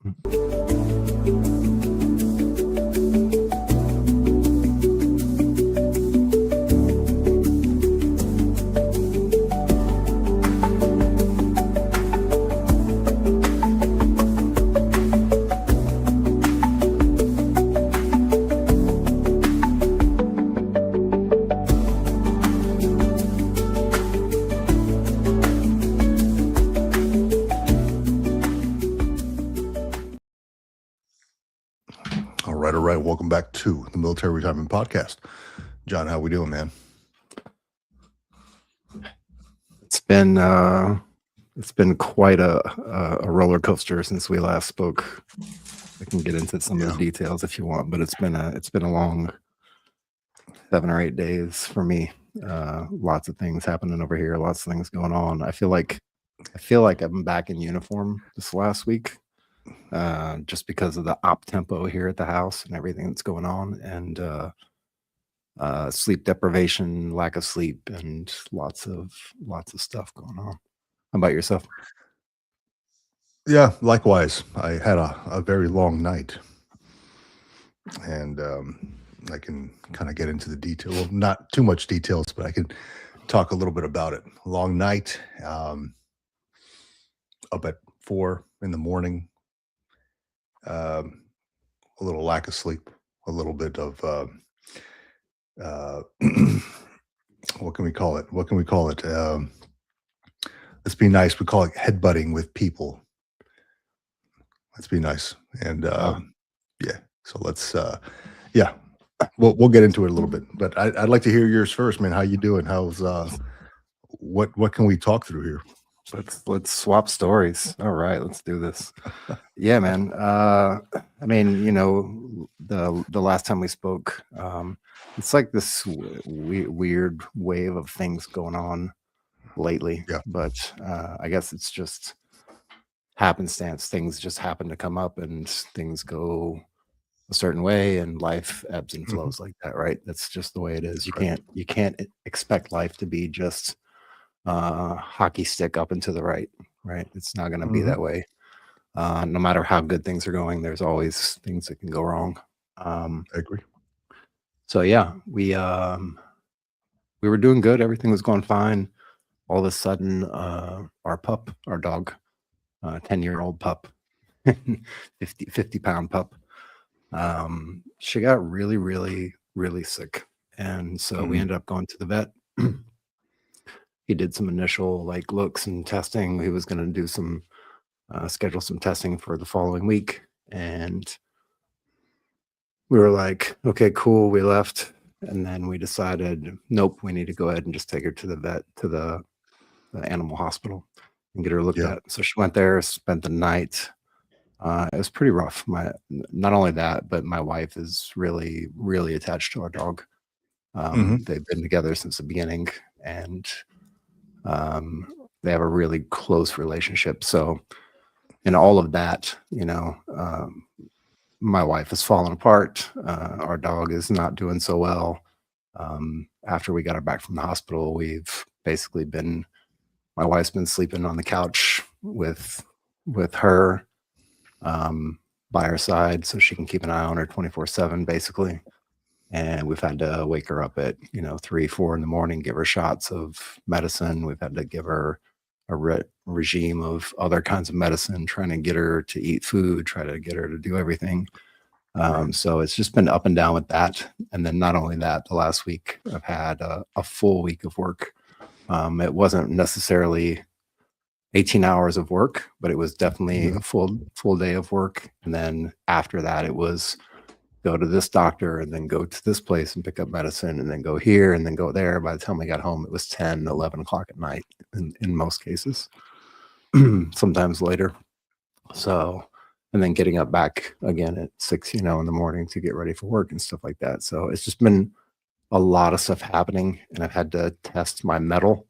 All right. Welcome back to the Military Retirement Podcast. John, how we doing, man? It's been quite a roller coaster since we last spoke. I can get into some of the details if you want, but it's been a long 7 or 8 days for me. Lots of things happening over here, lots of things going on. I feel like I'm back in uniform this last week. Just because of the op tempo here at the house and everything that's going on, and sleep deprivation, lack of sleep, and lots of stuff going on. How about yourself? Yeah, likewise. I had a very long night, and I can kind of get into the detail. Well, not too much details, but I can talk a little bit about it. Long night, up at 4 in the morning. A little lack of sleep, a little bit of what can we call it? Let's be nice. We call it headbutting with people. Let's be nice. And yeah, so let's we'll get into it a little bit. But I'd like to hear yours first, man. How you doing? How's what can we talk through here? Let's swap stories. All right, let's do this. Yeah, man. I mean, the last time we spoke, it's like this weird wave of things going on lately. Yeah. But I guess it's just happenstance. Things just happen to come up, and things go a certain way, and life ebbs and flows like that, right? That's just the way it is. You can't expect life to be just hockey stick up and to the right. It's not going to be that way. No matter how good things are going, there's always things that can go wrong. I agree. So yeah, we were doing good. Everything was going fine. All of a sudden, our dog, 10-year-old pup, 50-pound pup, she got really, really, really sick. And so we ended up going to the vet. He did some initial looks and testing. He was going to do some schedule some testing for the following week, and we were like, okay, cool. We left, and then we decided, nope, we need to go ahead and just take her to the vet, to the animal hospital, and get her looked at. So she went there, spent the night. It was pretty rough. Not only that, but my wife is really, really attached to our dog. They've been together since the beginning, and they have a really close relationship. So in all of that, my wife has fallen apart. Our dog is not doing so well. After we got her back from the hospital, my wife's been sleeping on the couch with her by her side, so she can keep an eye on her 24/7 basically. And we've had to wake her up at 3, 4 in the morning, give her shots of medicine. We've had to give her a regime of other kinds of medicine, trying to get her to eat food, try to get her to do everything. So it's just been up and down with that. And then not only that, the last week I've had a full week of work. It wasn't necessarily 18 hours of work, but it was definitely a full day of work. And then after that, it was go to this doctor and then go to this place and pick up medicine and then go here and then go there. By the time we got home, it was 10, 11 o'clock at night in most cases, sometimes later. So, and then getting up back again at 6, in the morning to get ready for work and stuff like that. So it's just been a lot of stuff happening, and I've had to test my mettle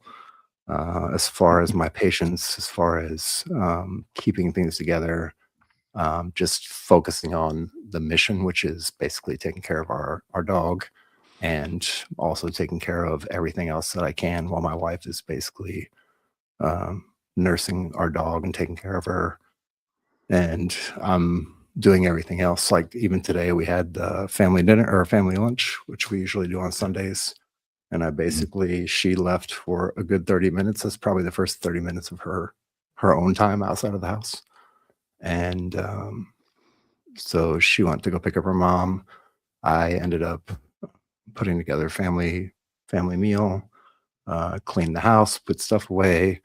as far as my patience, as far as keeping things together, just focusing on the mission, which is basically taking care of our dog, and also taking care of everything else that I can while my wife is basically nursing our dog and taking care of her and I'm doing everything else. Like even today, we had family dinner or family lunch, which we usually do on Sundays. And Mhm. she left for a good 30 minutes. That's probably the first 30 minutes of her own time outside of the house. And so she went to go pick up her mom. I ended up putting together family meal, cleaned the house, put stuff away,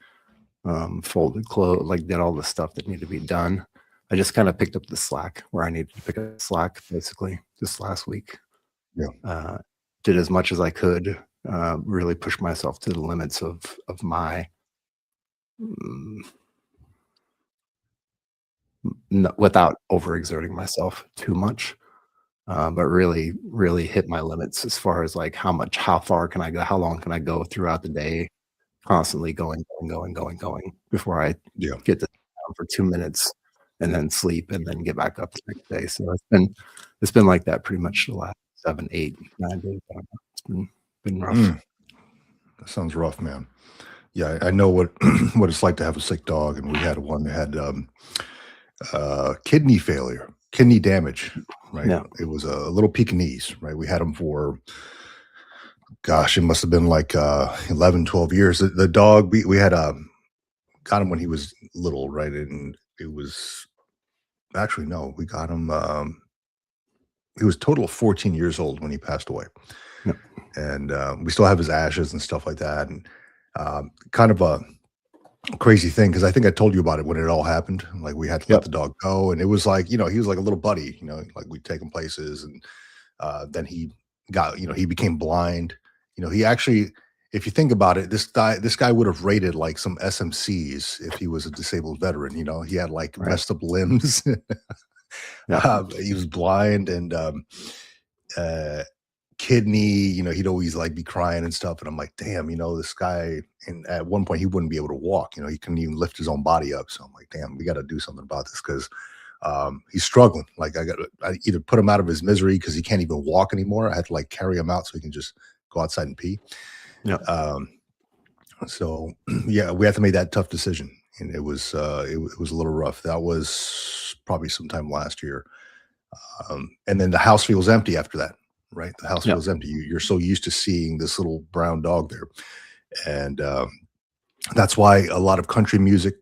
folded clothes, like did all the stuff that needed to be done. I just kind of picked up the slack where I needed to pick up the slack basically this last week. Yeah. Uh, did as much as I could, really push myself to the limits of my mm, without overexerting myself too much. But really hit my limits as far as like how far can I go, how long can I go throughout the day, constantly going before I Yeah. get to down for 2 minutes and then sleep and then get back up the next day. So it's been like that pretty much the last 7, 8, 9 days. I don't know. It's been rough. Mm, that sounds rough, man. Yeah, I know what what it's like to have a sick dog, and we had one that had kidney failure, kidney damage. Right, Yeah. it was a little Pekingese. Right, we had him for gosh, it must have been like 11, 12 years. The dog we had got him when he was little, right, and it was actually no, we got him. He was total of 14 years old when he passed away, Yeah. and we still have his ashes and stuff like that, and kind of a crazy thing because I think I told you about it when it all happened. Like we had to let Yep. the dog go, and it was like he was like a little buddy. Like we'd take him places, and then he became blind. He actually, if you think about it, this guy would have rated like some SMCs if he was a disabled veteran. He had like Right. messed up limbs. Yeah. He was blind and uh, kidney. He'd always like be crying and stuff. And I'm like, damn, this guy. And at one point, he wouldn't be able to walk. He couldn't even lift his own body up. So I'm like, damn, we got to do something about this because he's struggling. Like I either put him out of his misery because he can't even walk anymore. I had to like carry him out so he can just go outside and pee. Yeah. Um, so yeah, we had to make that tough decision, and it was a little rough. That was probably sometime last year. And then the house feels empty after that, right? The house Yeah. feels empty. You're so used to seeing this little brown dog there, and that's why a lot of country music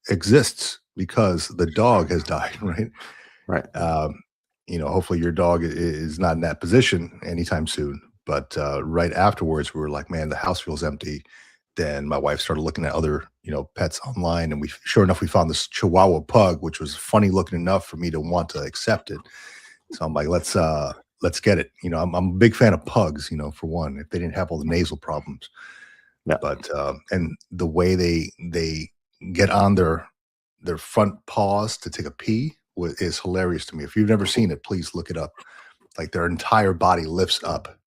exists because the dog has died, right? Right. Hopefully your dog is not in that position anytime soon. But right afterwards, we were like, man, the house feels empty. Then my wife started looking at other, pets online, and sure enough, we found this Chihuahua pug, which was funny looking enough for me to want to accept it. So I'm like, let's get it. I'm a big fan of pugs, for one, if they didn't have all the nasal problems. Yeah. But and the way they get on their front paws to take a pee is hilarious to me. If you've never seen it, please look it up. Like their entire body lifts up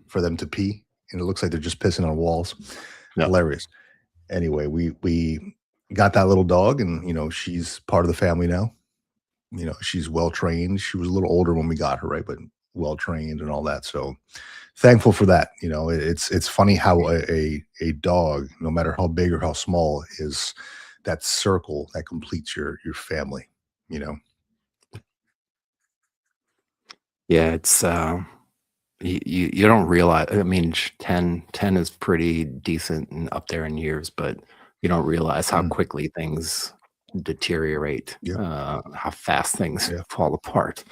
for them to pee, and it looks like they're just pissing on walls. Yeah. Hilarious. Anyway, we got that little dog, and she's part of the family now. She's well trained. She was a little older when we got her, right, but well trained and all that. So thankful for that. It's funny how a dog, no matter how big or how small, is that circle that completes your family. You know. Yeah. It's you don't realize, I mean, 10 is pretty decent and up there in years, but you don't realize how Mhm. quickly things deteriorate, Yeah, how fast things yeah, fall apart.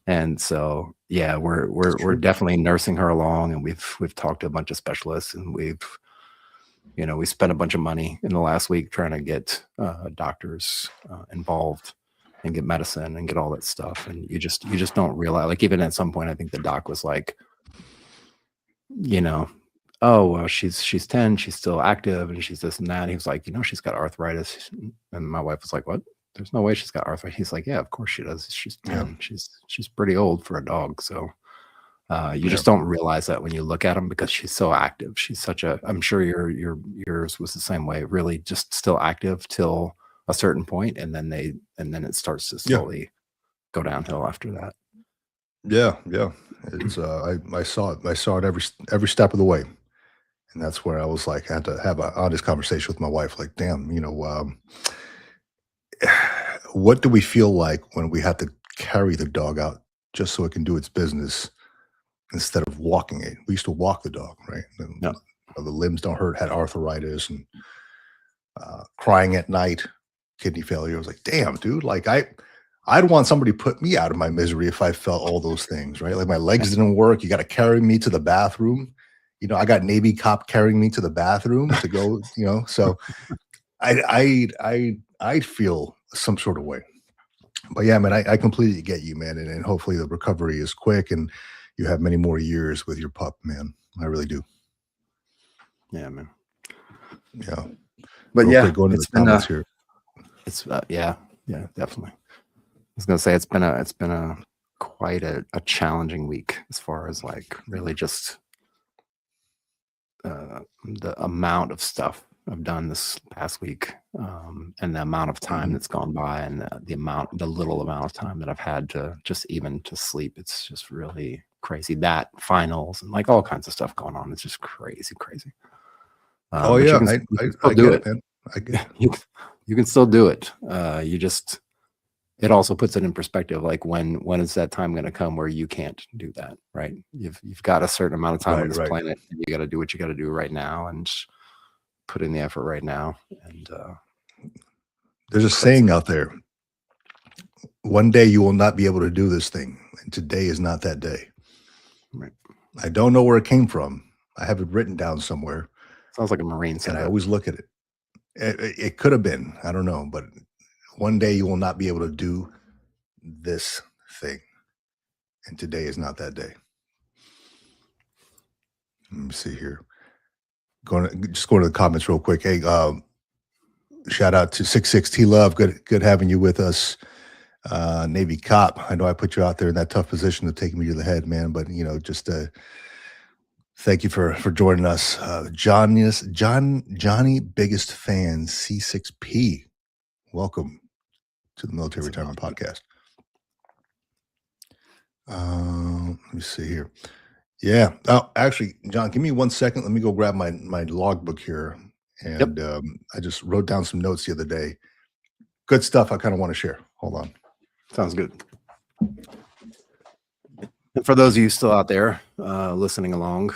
And so, yeah, it's we're true. definitely nursing her along, and we've talked to a bunch of specialists, and we spent a bunch of money in the last week trying to get doctors involved and get medicine and get all that stuff. And you just don't realize, like, even at some point, I think the doc was like, you know, "Oh, well, she's 10, she's still active, and she's this and that." He was like, "She's got arthritis." And my wife was like, "What? There's no way she's got arthritis." He's like, "Yeah, of course she does. She's Yeah, 10. She's pretty old for a dog." So, you yeah, just don't realize that when you look at them because she's so active. She's such a I'm sure yours was the same way, really just still active till a certain point, and then it starts to yeah, slowly go downhill after that. yeah, yeah. It's I saw it. I saw it every step of the way, and that's where I was like, I had to have an honest conversation with my wife. Like, damn, what do we feel like when we have to carry the dog out just so it can do its business instead of walking it? We used to walk the dog, right? Yeah. The limbs don't hurt, had arthritis and crying at night, kidney failure. I was like, damn, dude, like I'd want somebody to put me out of my misery if I felt all those things, right? Like my legs didn't work. You got to carry me to the bathroom. I got Navy cop carrying me to the bathroom to go, so I'd feel some sort of way. But yeah, man, I completely get you, man. And hopefully the recovery is quick and you have many more years with your pup, man. I really do. Yeah, man. Yeah. But Real yeah, quick, going to it's the comments here. It's yeah, definitely. I was gonna say it's been a quite a challenging week as far as like really just the amount of stuff I've done this past week, and the amount of time that's gone by, and the little amount of time that I've had to just even to sleep. It's just really crazy. That finals and like all kinds of stuff going on. It's just crazy. Oh But yeah, you can I still do get it. it, man. I get it. You can still do it. It also puts it in perspective. Like when is that time going to come where you can't do that, right? You've got a certain amount of time on this planet, and you got to do what you got to do right now, and put in the effort right now. And there's a saying out there: one day you will not be able to do this thing, and today is not that day. Right. I don't know where it came from. I have it written down somewhere. Sounds like a Marine said. And I always look at it. It could have been. I don't know, but one day you will not be able to do this thing, and today is not that day. Let me see here. Just going to the comments real quick. Hey, shout out to 66T Love. Good having you with us. Navy Cop. I know I put you out there in that tough position to take me to the head, man. But just thank you for joining us. Johnny, biggest fan, C6P. Welcome to the Military Retirement Podcast. Let me see here. Yeah. Oh, actually, John, give me 1 second. Let me go grab my logbook here. And I just wrote down some notes the other day. Good stuff I kind of want to share. Hold on. Sounds good. And for those of you still out there listening along,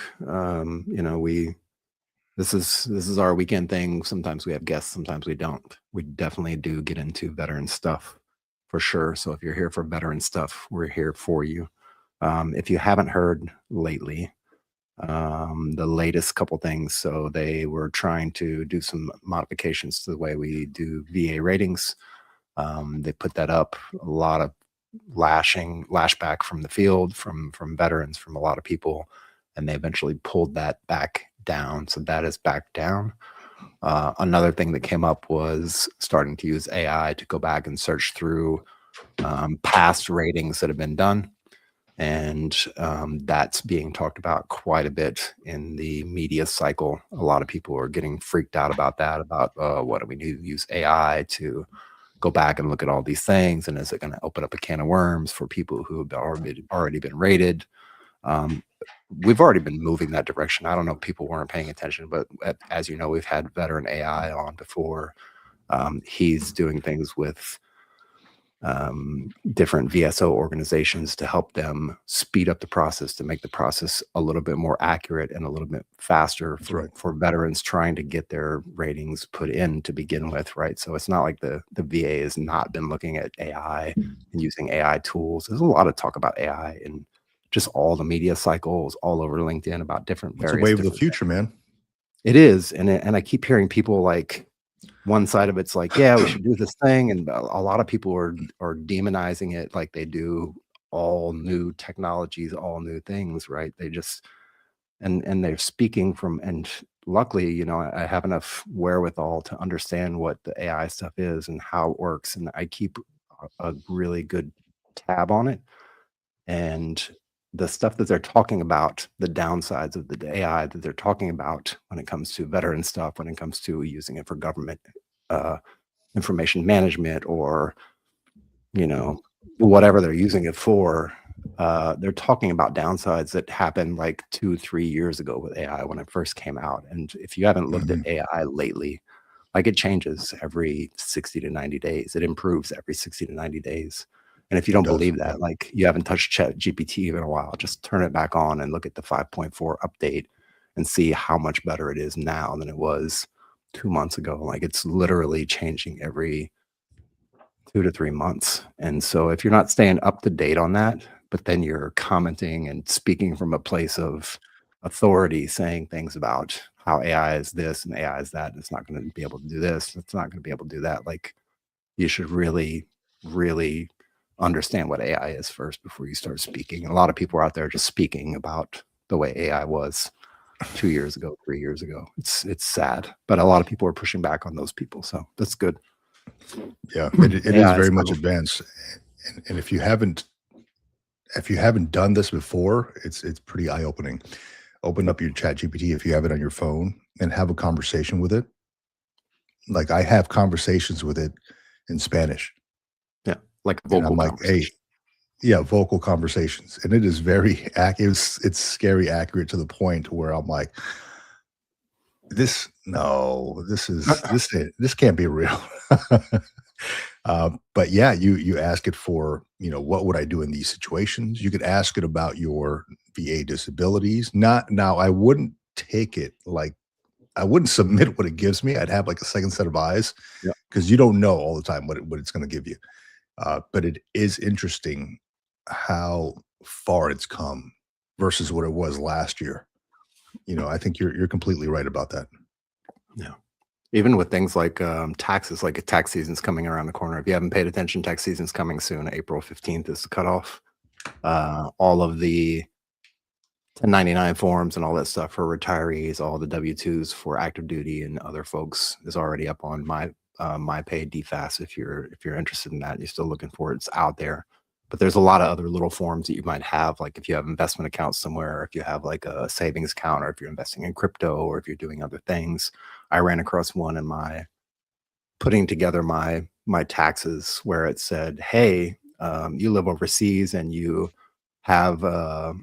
this is our weekend thing. Sometimes we have guests, sometimes we don't. We definitely do get into veteran stuff for sure. So if you're here for veteran stuff, we're here for you. If you haven't heard lately, the latest couple things, so they were trying to do some modifications to the way we do VA ratings. They put that up. A lot of lashback from the field, from veterans, from a lot of people, and they eventually pulled that back down. So that is back down. Another thing that came up was starting to use AI to go back and search through past ratings that have been done. And that's being talked about quite a bit in the media cycle. A lot of people are getting freaked out about that, about what do we need to use AI to go back and look at all these things, and is it going to open up a can of worms for people who have already been rated? We've already been moving that direction. I don't know if people weren't paying attention, but as you know, we've had veteran AI on before. He's doing things with different VSO organizations to help them speed up the process, to make the process a little bit more accurate and a little bit faster for veterans trying to get their ratings put in to begin with, right? So it's not like the VA has not been looking at AI and using AI tools. There's a lot of talk about AI and just all the media cycles all over LinkedIn about different various. It's a wave of the future, man. It is, and I keep hearing people like, one side of it's like, yeah, we should do this thing, and a lot of people are demonizing it, like they do all new technologies, all new things, right? They just and they're speaking from, and luckily, I have enough wherewithal to understand what the AI stuff is and how it works, and I keep a really good tab on it. And the stuff that they're talking about, the downsides of the AI that they're talking about when it comes to veteran stuff, when it comes to using it for government information management, or, whatever they're using it for, they're talking about downsides that happened like 2-3 years ago with AI when it first came out. And if you haven't looked at AI lately, Like it changes every 60 to 90 days. It improves every 60 to 90 days. And if you It don't does. believe Yeah. that, like you haven't touched Chat GPT in a while, just turn it back on and look at the 5.4 update and see how much better it is now than it was 2 months ago. Like it's literally changing every 2 to 3 months. And so if you're not staying up to date on that, but then you're commenting and speaking from a place of authority, saying things about how AI is this and AI is that, and it's not going to be able to do this, it's not going to be able to do that. Like you should really, really understand what AI is first before you start speaking. And a lot of people are out there just speaking about the way AI was 2 years ago, 3 years ago. It's sad, but a lot of people are pushing back on those people. So that's good. Yeah, it is AI is very much coming. advanced, and if you haven't done this before, it's pretty eye opening. Open up your Chat GPT if you have it on your phone and have a conversation with it. Like I have conversations with it in Spanish, Yeah, like a and I'm vocal like, hey, conversation. yeah, vocal conversations, and it is very accurate. It's scary accurate to the point where I'm like, this can't be real. But yeah, you ask it for, what would I do in these situations? You could ask it about your VA disabilities. Not now, I wouldn't take it like I wouldn't submit what it gives me. I'd have like a second set of eyes Yeah. because you don't know all the time what it's going to give you. But it is interesting how far it's come versus what it was last year. I think you're completely right about that. Yeah. Even with things like taxes, like tax season's coming around the corner. If you haven't paid attention, tax season's coming soon. April 15th is the cutoff. All of the 1099 forms and all that stuff for retirees, all the W-2s for active duty and other folks is already up on my pay DFAS. If you're interested in that, you're still looking for it, it's out there. But there's a lot of other little forms that you might have, like if you have investment accounts somewhere, or if you have like a savings account, or if you're investing in crypto, or if you're doing other things. I ran across one in my putting together my taxes where it said, "Hey, you live overseas and you have a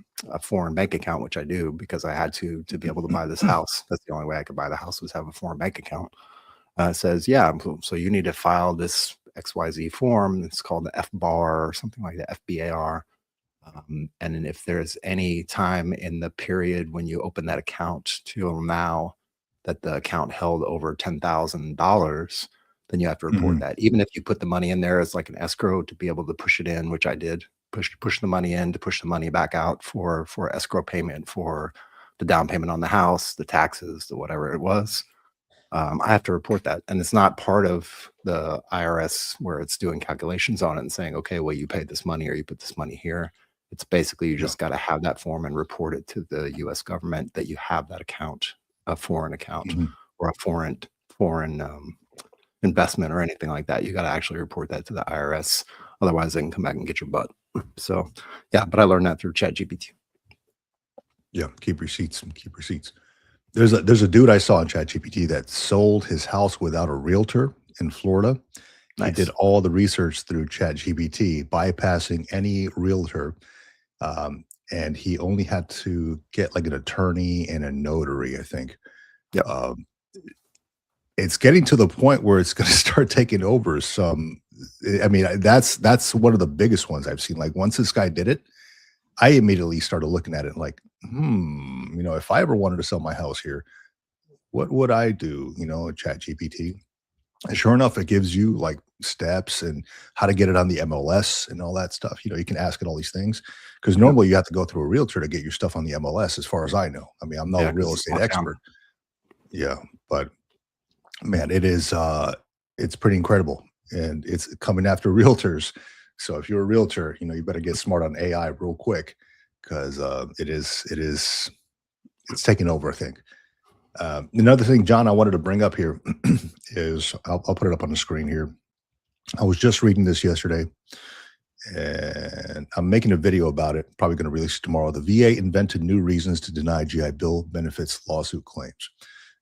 foreign bank account," which I do because I had to be able to buy this house. That's the only way I could buy the house, was have a foreign bank account. It says, "Yeah, so you need to file this XYZ form. It's called the FBAR or something like that, FBAR. And then if there's any time in the period when you open that account till now that the account held over $10,000, then you have to report Mhm. that. Even if you put the money in there as like an escrow to be able to push it in, which I did, push the money in to push the money back out for escrow payment for the down payment on the house, the taxes, the whatever it was. I have to report that, and it's not part of the IRS where it's doing calculations on it and saying, okay, well, you paid this money or you put this money here. It's basically you Yeah. just got to have that form and report it to the U.S. government that you have that account, a foreign account, Mhm. or a foreign investment or anything like that. You got to actually report that to the IRS. Otherwise, they can come back and get your butt. So, yeah, but I learned that through ChatGPT. Yeah, keep receipts. Keep receipts. There's a dude I saw on ChatGPT that sold his house without a realtor in Florida. He did Nice. all the research through ChatGPT, bypassing any realtor, and he only had to get like an attorney and a notary, I think. Yep. Um, it's getting to the point where it's going to start taking over some. I mean, that's one of the biggest ones I've seen. Like once this guy did it, I immediately started looking at it like, if I ever wanted to sell my house here, what would I do? A Chat GPT. And sure enough, it gives you like steps and how to get it on the MLS and all that stuff. You can ask it all these things because Yep. normally you have to go through a realtor to get your stuff on the MLS, as far as I know. I mean, I'm not Yeah, a real because it's estate locked down. expert. Yeah, but man, it's pretty incredible. And it's coming after realtors. So if you're a realtor, you better get smart on AI real quick because it's taking over, I think. Another thing, John, I wanted to bring up here is I'll put it up on the screen here. I was just reading this yesterday, and I'm making a video about it. Probably going to release it tomorrow. The VA invented new reasons to deny GI Bill benefits lawsuit claims.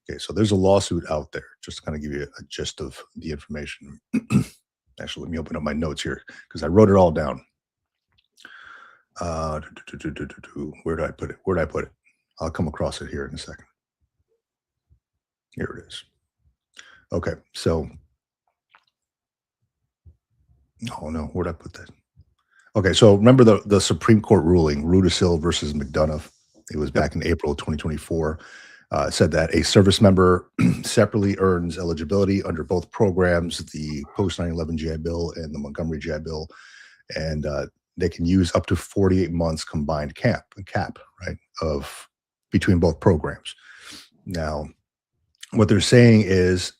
Okay, so there's a lawsuit out there. Just to kind of give you a gist of the information. Actually, let me open up my notes here because I wrote it all down. Where did I put it? Where did I put it? I'll come across it here in a second. Here it is. Okay, so oh no, where'd I put that? Okay, so remember the Supreme Court ruling, Rudisill versus McDonough. It was back in April 2024. Said that a service member separately earns eligibility under both programs, the post 9/11 GI Bill and the Montgomery GI Bill, and they can use up to 48 months combined cap, right, of between both programs. Now, what they're saying is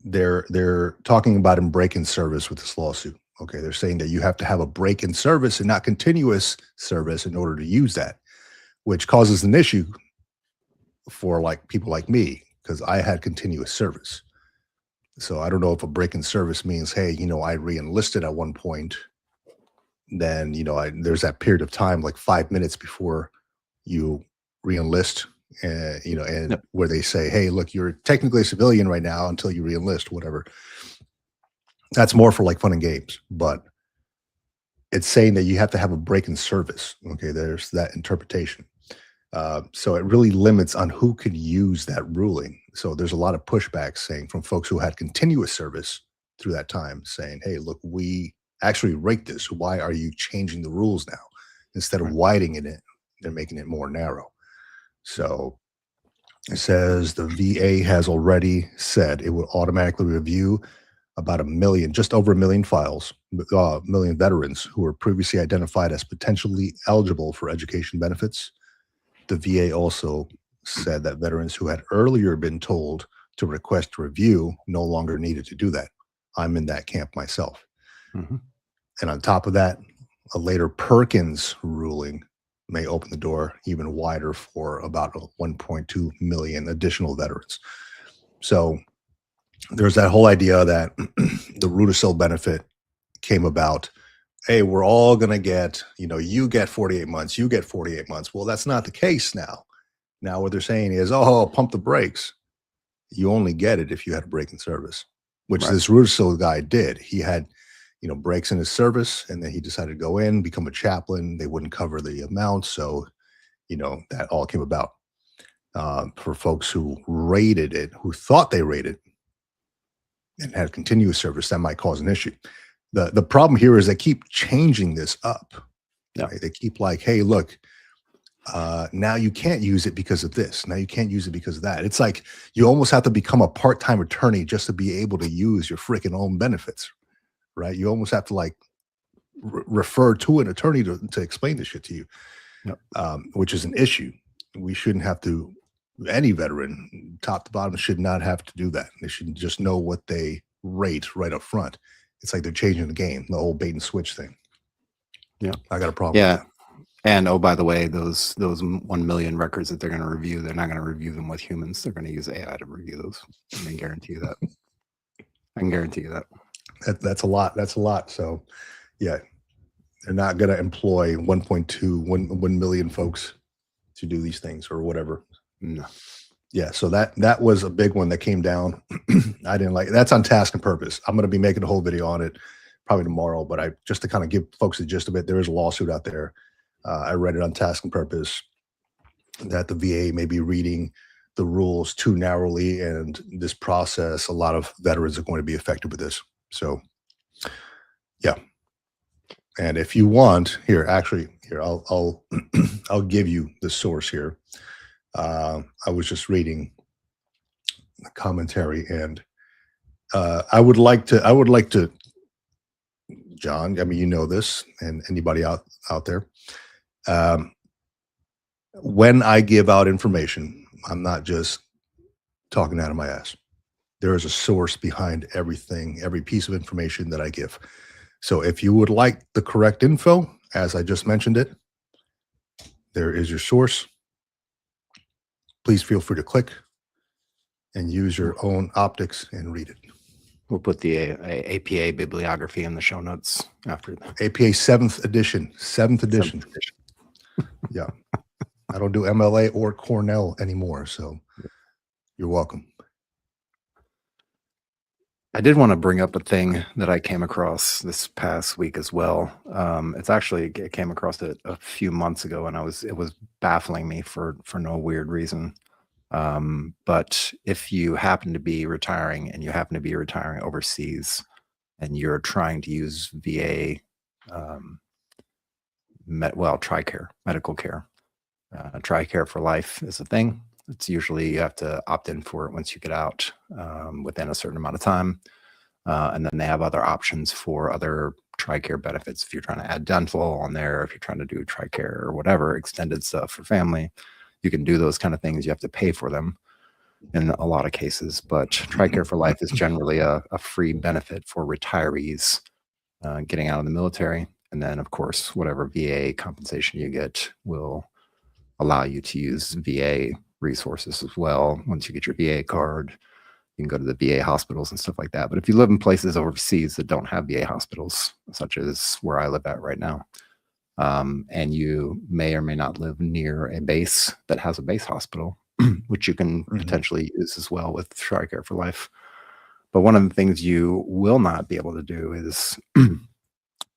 they're talking about in break in service with this lawsuit. Okay, they're saying that you have to have a break in service and not continuous service in order to use that, which causes an issue for like people like me because I had continuous service. So I don't know if a break in service means, hey, I re-enlisted at one point, then there's that period of time like 5 minutes before you re-enlist, and Yep. where they say, hey, look, you're technically a civilian right now until you re-enlist, whatever. That's more for like fun and games, but it's saying that you have to have a break in service. Okay, there's that interpretation. So it really limits on who could use that ruling. So there's a lot of pushback saying from folks who had continuous service through that time saying, hey, look, we actually rate this. Why are you changing the rules now? Instead of Right. widening it, they're making it more narrow. So it says the VA has already said it will automatically review about just over a million files, million veterans who were previously identified as potentially eligible for education benefits. The VA also said that veterans who had earlier been told to request review no longer needed to do that. I'm in that camp myself. Mm-hmm. And on top of that, a later Perkins ruling may open the door even wider for about 1.2 million additional veterans. So there's that whole idea that the Rudisill benefit came about. Hey, we're all going to get, you get 48 months, you get 48 months. Well, that's not the case now. Now what they're saying is, oh, pump the brakes. You only get it if you had a break in service, which Right. this Rudisill guy did. He had, breaks in his service, and then he decided to go in, become a chaplain. They wouldn't cover the amount. So, that all came about. For folks who rated it, who thought they rated and had continuous service, that might cause an issue. The problem here is they keep changing this up. Yeah. Right? They keep like, hey, look, now you can't use it because of this. Now you can't use it because of that. It's like you almost have to become a part-time attorney just to be able to use your freaking own benefits, right? You almost have to like refer to an attorney to explain this shit to you, Yep. Which is an issue. We shouldn't have to. Any veteran, top to bottom, should not have to do that. They should just know what they rate right up front. It's like they're changing the game, the old bait and switch thing. Yeah, I got a problem. Yeah. With that. And oh, by the way, those 1 million records that they're going to review, they're not going to review them with humans. They're going to use AI to review those. I can guarantee you that. I can guarantee you that. That's a lot. That's a lot. So, yeah, they're not going to employ 1 million folks to do these things or whatever. No. Yeah. So that was a big one that came down. I didn't like it. That's on Task and Purpose. I'm going to be making a whole video on it probably tomorrow, but just to kind of give folks the gist of it, there is a lawsuit out there. I read it on Task and Purpose that the VA may be reading the rules too narrowly, and this process, a lot of veterans are going to be affected with this. So, yeah. And if you want, I'll I'll give you the source here. I was just reading the commentary, and I would like to, John. I mean, you know this, and anybody out there. When I give out information, I'm not just talking out of my ass. There is a source behind everything, every piece of information that I give. So if you would like the correct info, as I just mentioned it, there is your source. Please feel free to click and use your own optics and read it. We'll put the APA bibliography in the show notes after that. APA 7th edition. 7th edition. Yeah. I don't do MLA or Cornell anymore, so you're welcome. I did want to bring up a thing that I came across this past week as well. I came across it a few months ago, and it was baffling me for no weird reason. But if you happen to be retiring and you happen to be retiring overseas and you're trying to use VA, TRICARE, medical care, TRICARE for life is a thing. It's usually you have to opt in for it once you get out within a certain amount of time. And then they have other options for other TRICARE benefits. If you're trying to add dental on there, if you're trying to do TRICARE or whatever, extended stuff for family, you can do those kind of things. You have to pay for them in a lot of cases. But TRICARE for life is generally a free benefit for retirees getting out of the military. And then, of course, whatever VA compensation you get will allow you to use VA resources as well. Once you get your VA card, you can go to the VA hospitals and stuff like that. But if you live in places overseas that don't have VA hospitals, such as where I live at right now, and you may or may not live near a base that has a base hospital, which you can potentially use as well with TRICARE for life. But one of the things you will not be able to do is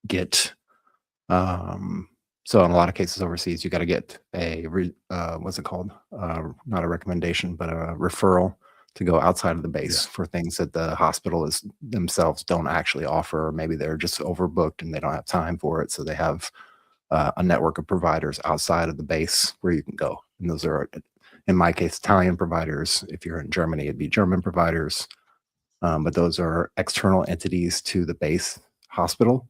get so in a lot of cases overseas, you got to get a what's it called? Not a recommendation, but a referral to go outside of the base for things that the hospital themselves don't actually offer. Or maybe they're just overbooked and they don't have time for it. So they have a network of providers outside of the base where you can go. And those are, in my case, Italian providers. If you're in Germany, it'd be German providers. But those are external entities to the base hospital,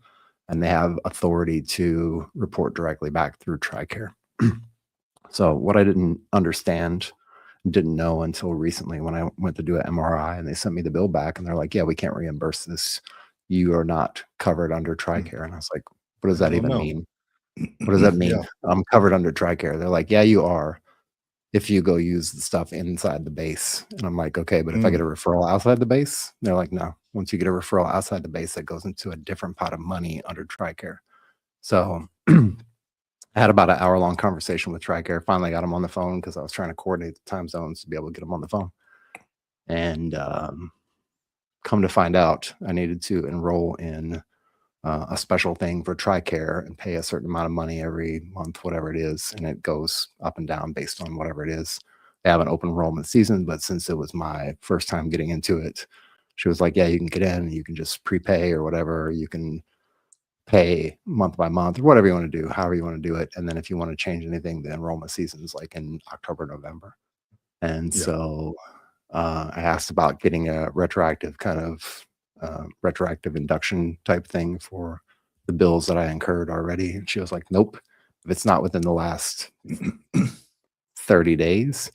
and they have authority to report directly back through TRICARE. So what I didn't understand, didn't know until recently when I went to do an MRI and they sent me the bill back and they're like, yeah, we can't reimburse this. You are not covered under TRICARE. And I was like, what does that even mean? What does that mean? I'm covered under TRICARE. They're like, yeah, you are, if you go use the stuff inside the base. And I'm like, okay, but if I get a referral outside the base, they're like, no, once you get a referral outside the base, that goes into a different pot of money under TRICARE. So I had about an hour-long conversation with TRICARE. Finally got them on the phone because I was trying to coordinate the time zones to be able to get them on the phone. And come to find out, I needed to enroll in a special thing for TRICARE and pay a certain amount of money every month, whatever it is. And it goes up and down based on whatever it is. They have an open enrollment season, but since it was my first time getting into it, she was like, yeah, you can get in, you can just prepay or whatever. You can pay month by month or whatever you want to do, however you want to do it. And then if you want to change anything, the enrollment season is like in October, November. And so I asked about getting a retroactive kind of retroactive induction type thing for the bills that I incurred already. And she was like, nope, if it's not within the last 30 days,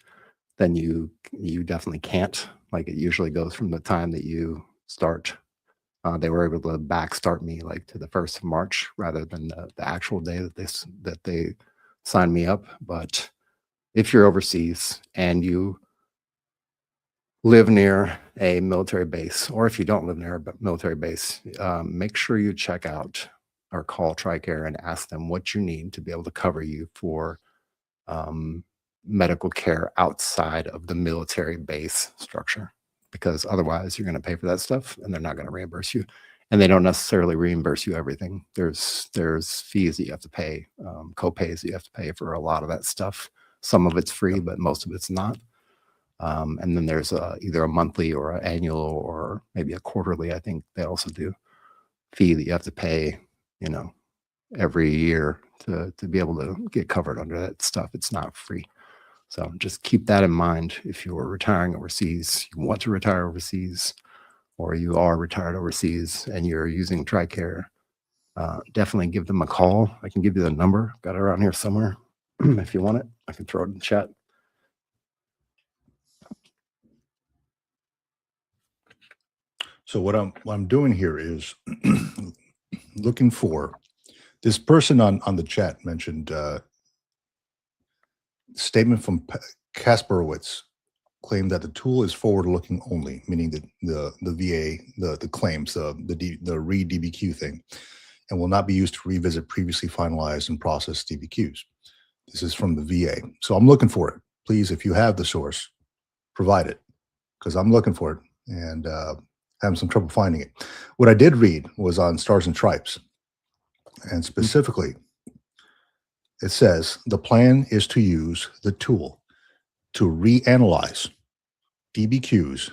then you definitely can't. Like, it usually goes from the time that you start. They were able to back start me like to the 1st of March rather than the actual day that they signed me up. But if you're overseas and you live near a military base, or if you don't live near a military base, make sure you check out or call TRICARE and ask them what you need to be able to cover you for medical care outside of the military base structure, because otherwise you're going to pay for that stuff and they're not going to reimburse you. And they don't necessarily reimburse you everything. There's fees that you have to pay, co-pays that you have to pay for a lot of that stuff. Some of it's free, but most of it's not. And then there's either a monthly or an annual or maybe a quarterly, I think they also do, fee that you have to pay, every year to be able to get covered under that stuff. It's not free. So just keep that in mind. If you're retiring overseas, you want to retire overseas, or you are retired overseas and you're using TRICARE, definitely give them a call. I can give you the number. Got it around here somewhere. If you want it, I can throw it in the chat. So what I'm doing here is looking for this person on the chat mentioned statement from Kasperowitz claimed that the tool is forward-looking only, meaning that the VA, the claims, the re-DBQ thing, and will not be used to revisit previously finalized and processed DBQs. This is from the VA. So I'm looking for it. Please, if you have the source, provide it, because I'm looking for it and having some trouble finding it. What I did read was on Stars and Stripes, and specifically, it says the plan is to use the tool. to reanalyze DBQs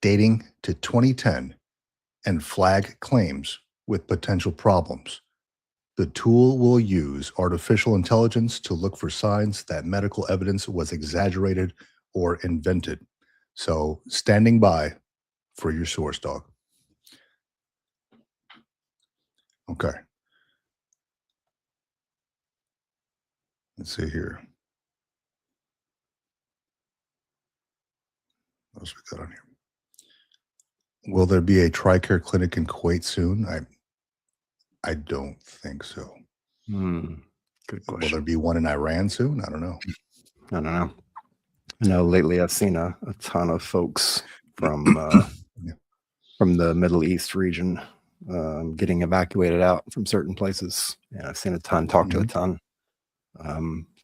dating to 2010 and flag claims with potential problems. The tool will use artificial intelligence to look for signs that medical evidence was exaggerated or invented. So, standing by for your source, dog. Okay. Let's see here. What else we got on here? Will there be a TRICARE clinic in Kuwait soon? I don't think so. Good Will question. there be one in Iran soon? I don't know. I don't know. I know lately I've seen a ton of folks from from the Middle East region getting evacuated out from certain places. And I've seen a ton, talked to a ton.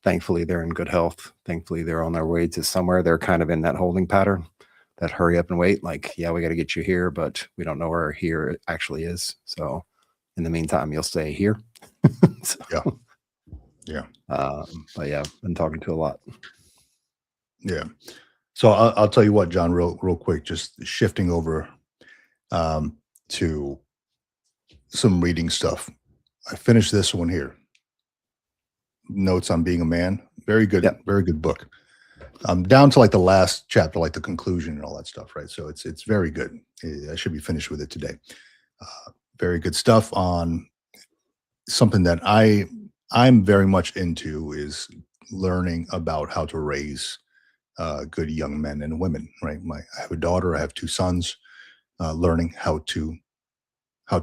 Thankfully, they're in good health. Thankfully, they're on their way to somewhere. They're kind of in that holding pattern, that hurry up and wait. Like, yeah, we got to get you here, but we don't know where here actually is. So in the meantime, you'll stay here. So, yeah. But yeah, been talking to a lot. Yeah. So I'll tell you what, John, real quick, just shifting over to some reading stuff. I finished this one here. Notes on Being a Man. Very good, very good book. Down to like the last chapter, like the conclusion and all that stuff, right? So it's very good. I should be finished with it today. Very good stuff on something that I'm very much into is learning about how to raise good young men and women, right? I have a daughter, I have 2 sons, learning how to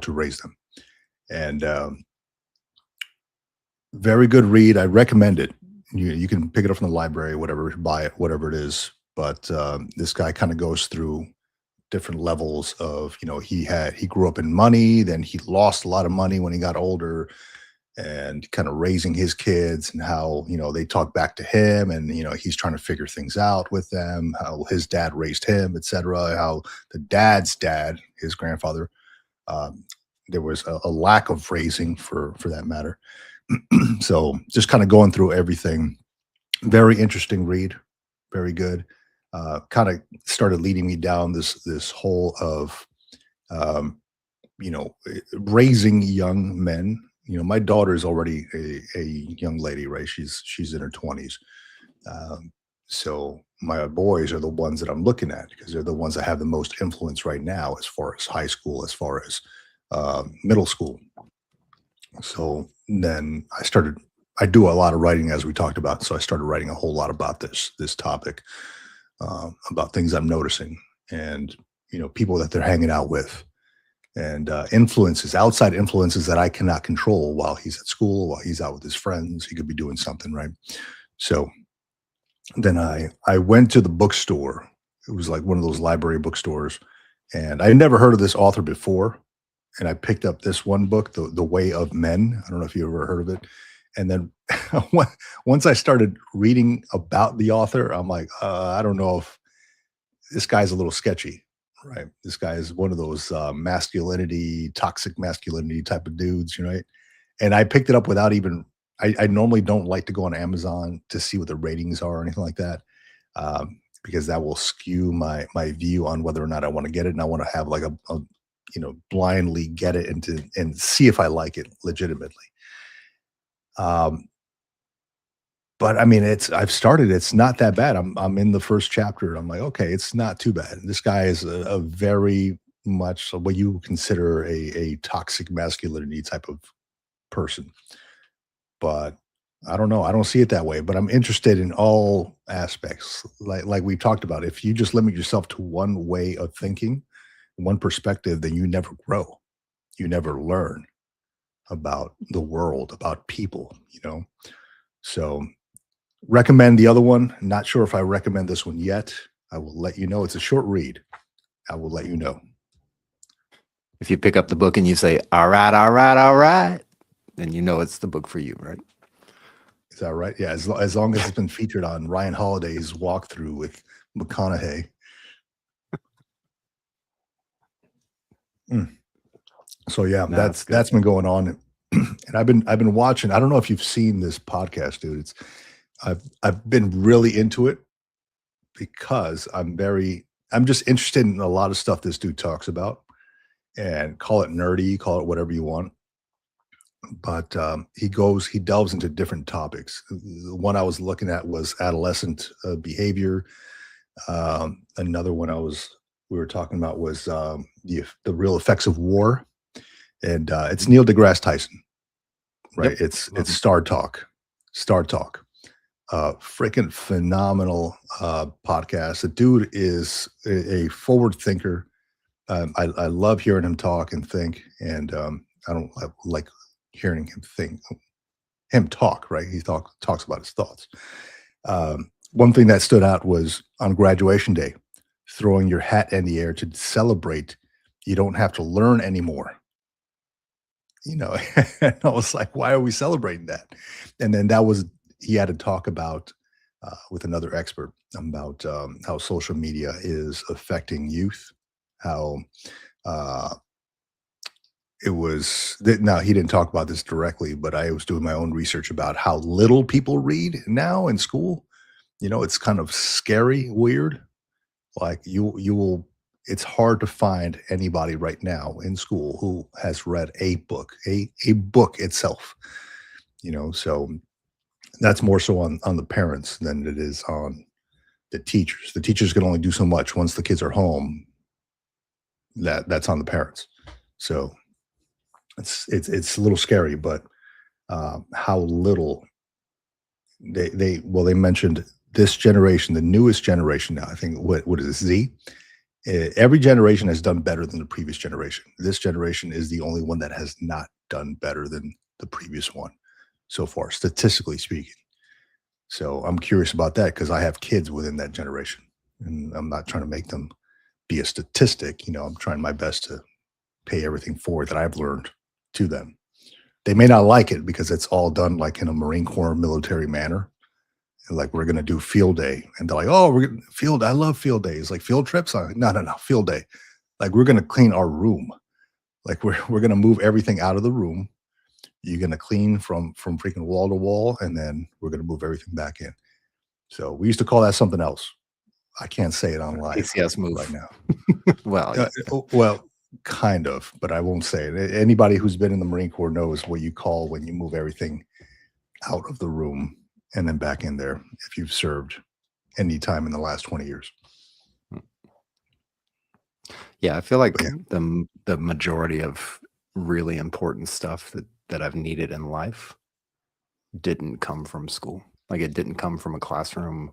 raise them. And very good read. I recommend it. You can pick it up from the library, whatever, buy it, whatever it is. But this guy kind of goes through different levels of, he grew up in money, then he lost a lot of money when he got older, and kind of raising his kids and how, they talk back to him and, he's trying to figure things out with them, how his dad raised him, etc. How the dad's dad, his grandfather, there was a lack of raising for that matter. So just kind of going through everything. Very interesting read. Very good. Kind of started leading me down this hole of, raising young men. My daughter is already a young lady, right? She's in her 20s. So my boys are the ones that I'm looking at because they're the ones that have the most influence right now as far as high school, as far as middle school. So then I do a lot of writing, as we talked about. So I started writing a whole lot about this topic, about things I'm noticing and, people that they're hanging out with. And outside influences that I cannot control while he's at school, while he's out with his friends. He could be doing something, right? So then I went to the bookstore. It was like one of those library bookstores. And I had never heard of this author before. And I picked up this one book, The Way of Men. I don't know if you ever heard of it. And then once I started reading about the author, I'm like, I don't know if this guy's a little sketchy. Right. This guy is one of those toxic masculinity type of dudes, right? And I picked it up without even, I normally don't like to go on Amazon to see what the ratings are or anything like that, because that will skew my view on whether or not I want to get it. And I want to have like a blindly get it and see if I like it legitimately. But I mean, I've started, it's not that bad. I'm in the first chapter. I'm like, okay, it's not too bad. This guy is a very much what you consider a toxic masculinity type of person. But I don't know. I don't see it that way, but I'm interested in all aspects. Like we talked about, if you just limit yourself to one way of thinking, one perspective, then you never grow. You never learn about the world, about people, So recommend the other one. Not sure if I recommend this one yet. I will let you know. It's a short read. I will let you know. If you pick up the book and you say, all right, then you know it's the book for you, right? Is that right? Yeah, as long as it's been featured on Ryan Holiday's walkthrough with McConaughey. So yeah, that's been going on. And I've been watching. I don't know if you've seen this podcast, dude. I've been really into it. because I'm just interested in a lot of stuff this dude talks about, and call it nerdy, call it whatever you want. But he delves into different topics. The one I was looking at was adolescent behavior. Another one we were talking about was the real effects of war, and it's Neil deGrasse Tyson, right? Yep. It's Star Talk, Star Talk. Freaking phenomenal podcast. The dude is a forward thinker. I love hearing him talk and think, and I like hearing him talk. Right? Talks about his thoughts. One thing that stood out was on graduation day, throwing your hat in the air to celebrate. You don't have to learn anymore. And I was like, why are we celebrating that? And then he had to talk about with another expert about how social media is affecting youth, how now he didn't talk about this directly, but I was doing my own research about how little people read now in school. It's kind of scary, weird. Like you will it's hard to find anybody right now in school who has read a book, a book itself. So that's more so on the parents than it is on the teachers. The teachers can only do so much once the kids are home. That's on the parents. So it's a little scary, but how little they mentioned this generation, the newest generation now. I think what is this, Z? Every generation has done better than the previous generation. This generation is the only one that has not done better than the previous one so far, statistically speaking. So I'm curious about that because I have kids within that generation, and I'm not trying to make them be a statistic. I'm trying my best to pay everything forward that I've learned to them. They may not like it because it's all done like in a Marine Corps military manner. Like, we're going to do field day. And they're like, oh, we're going to field. I love field days. Like field trips. I'm like, no, field day. Like, we're going to clean our room. Like we're going to move everything out of the room. You're going to clean from freaking wall to wall. And then we're going to move everything back in. So we used to call that something else. I can't say it on live ACS move right now. Well, kind of, but I won't say it. Anybody who's been in the Marine Corps knows what you call when you move everything out of the room and then back in there if you've served any time in the last 20 years. Yeah, I feel like the majority of really important stuff that I've needed in life didn't come from school. Like, it didn't come from a classroom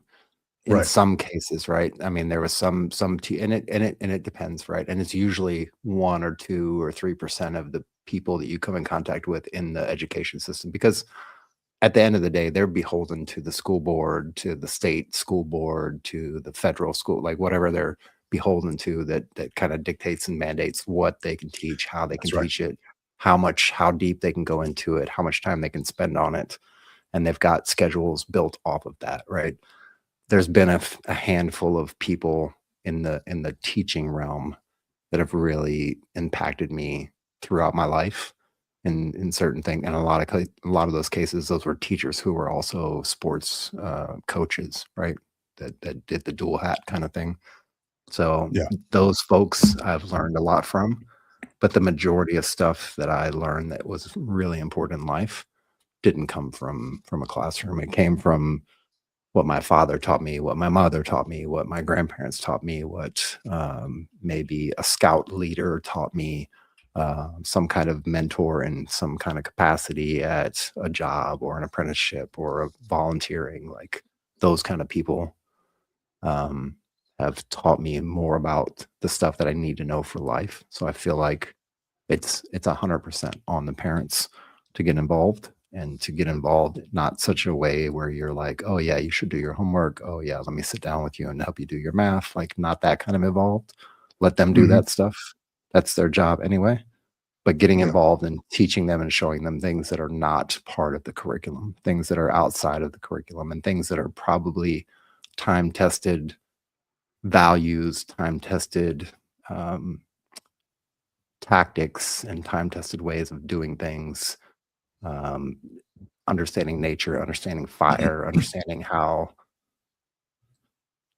in some cases, right? I mean, there was some and it depends, right? And it's usually 1 or 2 or 3% of the people that you come in contact with in the education system, because at the end of the day, they're beholden to the school board, to the state school board, to the federal school, like whatever they're beholden to, that kind of dictates and mandates what they can teach, how they can teach it, how deep they can go into it, how much time they can spend on it. And they've got schedules built off of that, right? There's been a handful of people in the teaching realm that have really impacted me throughout my life in certain things. And a lot of those cases, those were teachers who were also sports coaches, right? That did the dual hat kind of thing. So those folks I've learned a lot from, but the majority of stuff that I learned that was really important in life didn't come from a classroom. It came from what my father taught me, what my mother taught me, what my grandparents taught me, what maybe a scout leader taught me, some kind of mentor in some kind of capacity at a job or an apprenticeship or a volunteering. Like, those kind of people have taught me more about the stuff that I need to know for life. So I feel like it's 100% on the parents to get involved, and to get involved not such a way where you're like, oh yeah, you should do your homework. Oh yeah, let me sit down with you and help you do your math. Like, not that kind of involved. Let them do that stuff. That's their job anyway. But getting involved and teaching them and showing them things that are not part of the curriculum, things that are outside of the curriculum, and things that are probably time-tested values, time-tested tactics, and time-tested ways of doing things. Understanding nature, understanding fire, understanding how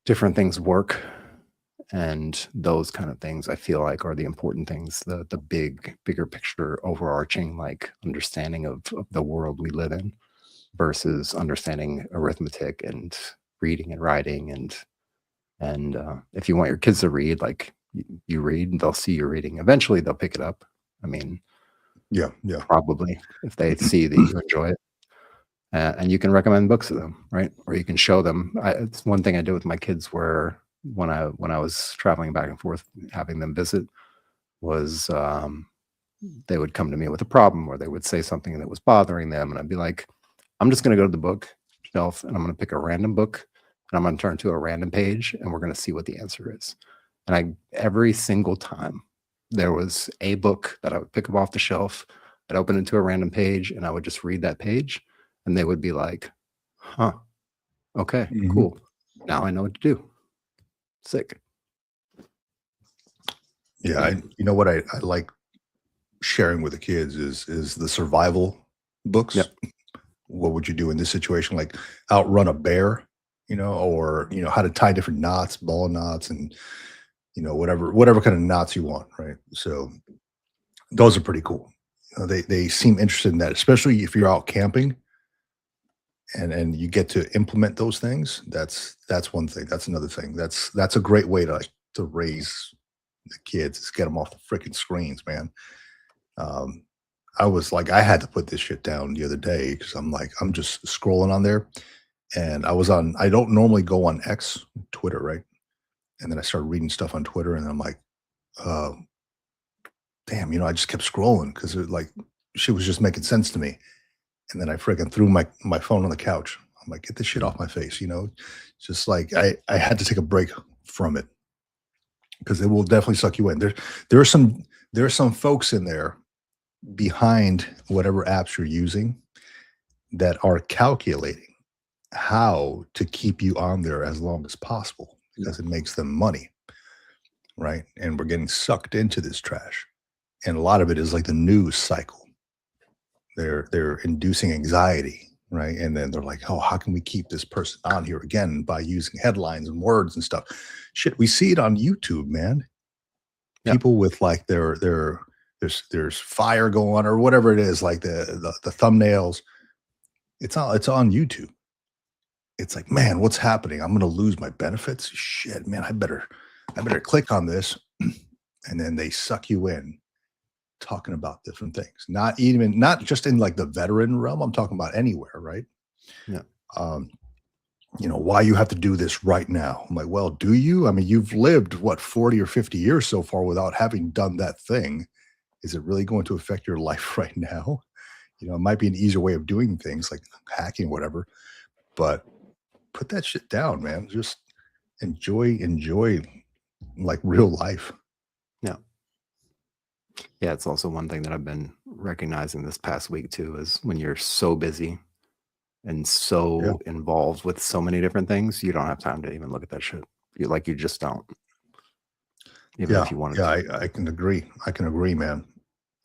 different things work, and those kind of things I feel like are the important things, the bigger picture, overarching like understanding of the world we live in versus understanding arithmetic and reading and writing and if you want your kids to read, like you read and they'll see you reading, eventually they'll pick it up. I mean, Yeah. probably if they see that you enjoy it. And you can recommend books to them, right? Or you can show them. It's one thing I did with my kids where when I was traveling back and forth, having them visit was they would come to me with a problem or they would say something that was bothering them. And I'd be like, I'm just going to go to the book shelf and I'm going to pick a random book and I'm going to turn to a random page and we're going to see what the answer is. And every single time there was a book that I would pick up off the shelf, I'd open it to a random page and I would just read that page. And they would be like, huh, okay, cool. Now I know what to do. Sick. Yeah. You know what I like sharing with the kids is the survival books. Yep. What would you do in this situation? Like outrun a bear, or, how to tie different knots, ball knots, and, whatever kind of knots you want. Right. So those are pretty cool. They seem interested in that, especially if you're out camping. And you get to implement those things. That's one thing. That's another thing. That's a great way to raise the kids, is get them off the freaking screens, man. I was like, I had to put this shit down the other day because I'm just scrolling on there, and I don't normally go on X, Twitter, right? And then I started reading stuff on Twitter, and I'm like, damn, I just kept scrolling because shit was just making sense to me. And then I freaking threw my phone on the couch. I'm like, get this shit off my face, just like I had to take a break from it because it will definitely suck you in. There are some folks in there behind whatever apps you're using that are calculating how to keep you on there as long as possible because it makes them money, right? And we're getting sucked into this trash. And a lot of it is like the news cycle. They're inducing anxiety, right? And then they're like, oh, how can we keep this person on here again by using headlines and words and stuff? Shit, we see it on YouTube, man. Yep. People with like there's fire going on or whatever it is, like the thumbnails. It's on YouTube. It's like, man, what's happening? I'm gonna lose my benefits. Shit, man, I better click on this. And then they suck you in. Talking about different things, not just in like the veteran realm. I'm talking about anywhere, right? Yeah. Why you have to do this right now. I'm like, well, do you? I mean, you've lived 40 or 50 years so far without having done that thing. Is it really going to affect your life right now? It might be an easier way of doing things like hacking, whatever, but put that shit down, man. Just enjoy like real life. Yeah, it's also one thing that I've been recognizing this past week too, is when you're so busy and so involved with so many different things, you don't have time to even look at that shit. You just don't. Even if you wanted to. I can agree. I can agree, man.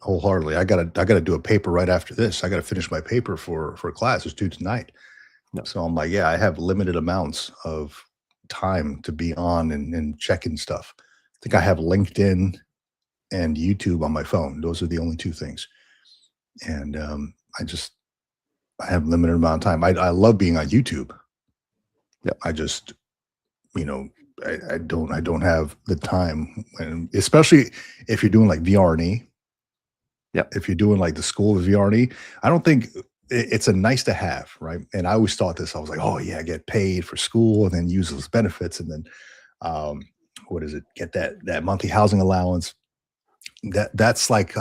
Wholeheartedly. I gotta do a paper right after this. I gotta finish my paper for class. It's due tonight. No. So I'm like, I have limited amounts of time to be on and checking stuff. I think I have LinkedIn and YouTube on my phone. Those are the only two things. And I have limited amount of time. I love being on YouTube. Yeah. I just, I don't have the time, and especially if you're doing like VRE. Yeah. If you're doing like the school of VRE, I don't think it's a nice to have, right? And I always thought this. I was like, oh yeah, get paid for school and then use those benefits, and then what is it? Get that monthly housing allowance. That's like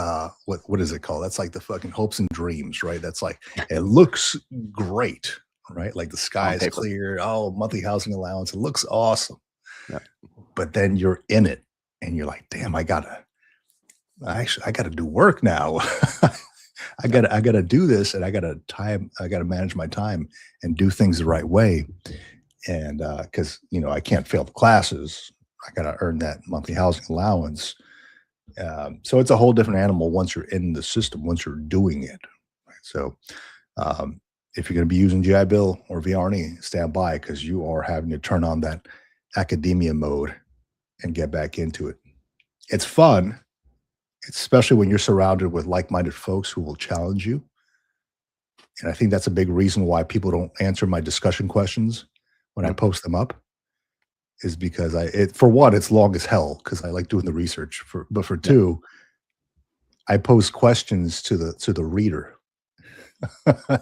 what is it called? That's like the fucking hopes and dreams, right? That's like, it looks great, right? Like the sky is clear. Oh, monthly housing allowance. It looks awesome. Yeah. But then you're in it and you're like, damn, I gotta do work now. I gotta do this, and I gotta manage my time and do things the right way. And because I can't fail the classes. I gotta earn that monthly housing allowance. So it's a whole different animal once you're in the system, once you're doing it. Right? So if you're going to be using GI Bill or VRE, stand by, because you are having to turn on that academia mode and get back into it. It's fun, especially when you're surrounded with like-minded folks who will challenge you. And I think that's a big reason why people don't answer my discussion questions when I post them up, is because for one, it's long as hell because I like doing the research. But for two, I pose questions to the reader.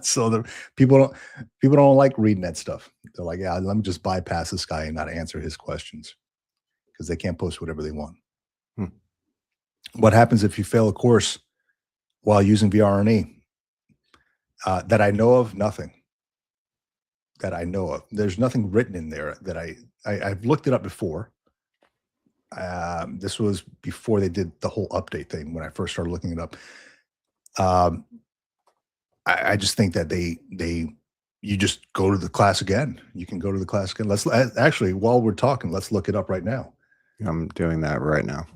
So the people don't like reading that stuff. They're like, yeah, let me just bypass this guy and not answer his questions because they can't post whatever they want. What happens if you fail a course while using VRNE? That I know of, nothing. That I know of. There's nothing written in there that I've looked it up before. This was before they did the whole update thing when I first started looking it up. I just think that you just go to the class again. You can go to the class again. Let's actually, while we're talking, let's look it up right now. I'm doing that right now.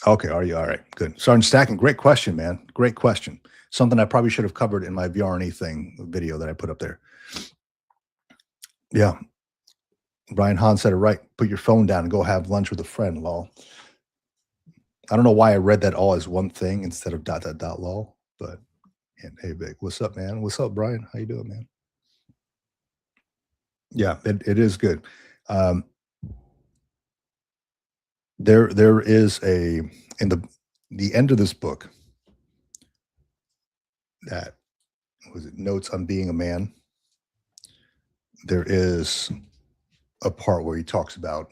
Okay, are you? All right, good. Sergeant Stacking, great question, man. Great question. Something I probably should have covered in my VRNE video that I put up there. Yeah. Brian Hahn said it right. Put your phone down and go have lunch with a friend, lol. I don't know why I read that all as one thing instead of ... lol, but hey, Vic, what's up, man? What's up, Brian? How you doing, man? Yeah, it is good. There is in the end of this book that was it Notes on Being a Man. There is a part where he talks about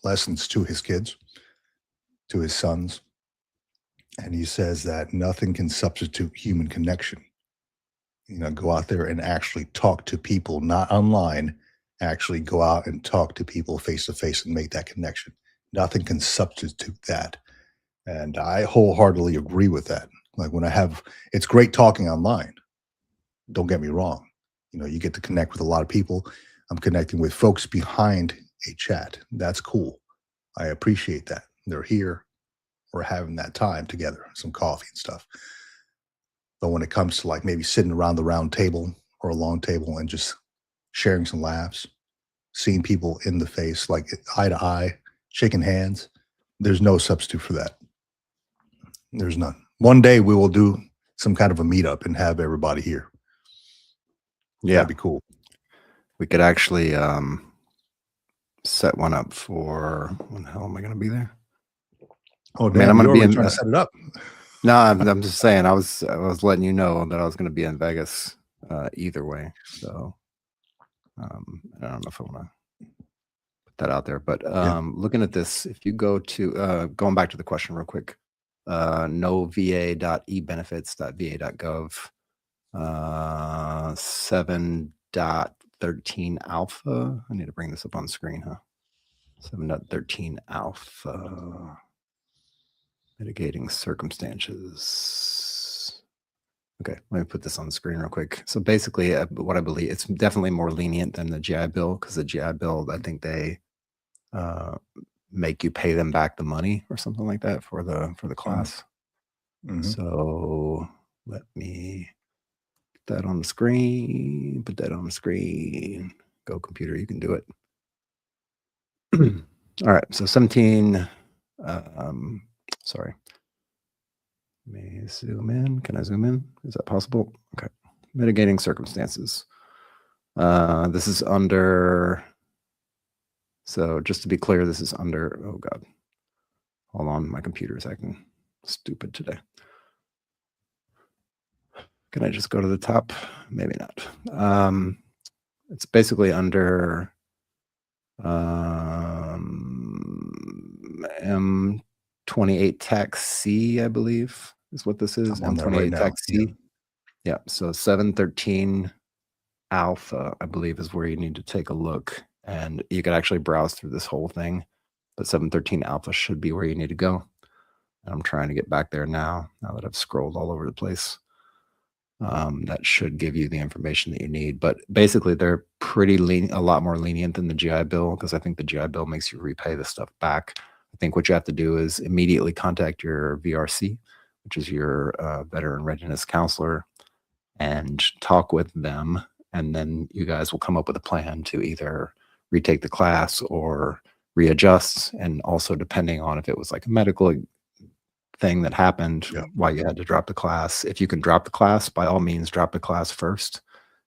lessons to his kids, to his sons. And he says that nothing can substitute human connection. Go out there and actually talk to people, not online, actually go out and talk to people face to face and make that connection. Nothing can substitute that. And I wholeheartedly agree with that. Like it's great talking online. Don't get me wrong. You get to connect with a lot of people. I'm connecting with folks behind a chat. That's cool. I appreciate that. They're here. We're having that time together, some coffee and stuff. But when it comes to like maybe sitting around the round table or a long table and just sharing some laughs, seeing people in the face, like eye to eye, shaking hands, there's no substitute for that. There's none. One day we will do some kind of a meetup and have everybody here. Yeah, that'd be cool. We could actually set one up for when the hell am I going to be there? Oh, damn, I'm going to be trying to set it up. No, I'm just saying. I was letting you know that I was going to be in Vegas either way. So I don't know if I want to put that out there. But looking at this, if you go to going back to the question real quick, nova.ebenefits.va.gov 7.13 alpha. I need to bring this up on screen, huh? 7.13 alpha. Mitigating circumstances. Okay, let me put this on the screen real quick. So basically, what I believe, it's definitely more lenient than the GI Bill, because the GI Bill, I think they make you pay them back the money or something like that for the class. Mm-hmm. So let me put that on the screen. Put that on the screen. Go computer, you can do it. All right, so 17. Sorry. Let me zoom in. Can I zoom in? Is that possible? Okay. Mitigating circumstances. This is under. So just to be clear, this is under. Oh God. Hold on, my computer is acting stupid today. Can I just go to the top? Maybe not. It's basically under M28 tax C, I believe, is what this is. M28 tax C. Yeah. So 713 alpha, I believe, is where you need to take a look. And you could actually browse through this whole thing. But 713 alpha should be where you need to go. And I'm trying to get back there now that I've scrolled all over the place. That should give you the information that you need. But basically, they're pretty a lot more lenient than the GI Bill, because I think the GI Bill makes you repay the stuff back. I think what you have to do is immediately contact your VRC, which is your veteran readiness counselor, and talk with them. And then you guys will come up with a plan to either retake the class or readjust. And also depending on if it was like a medical thing that happened, why you had to drop the class. If you can drop the class, by all means, drop the class first.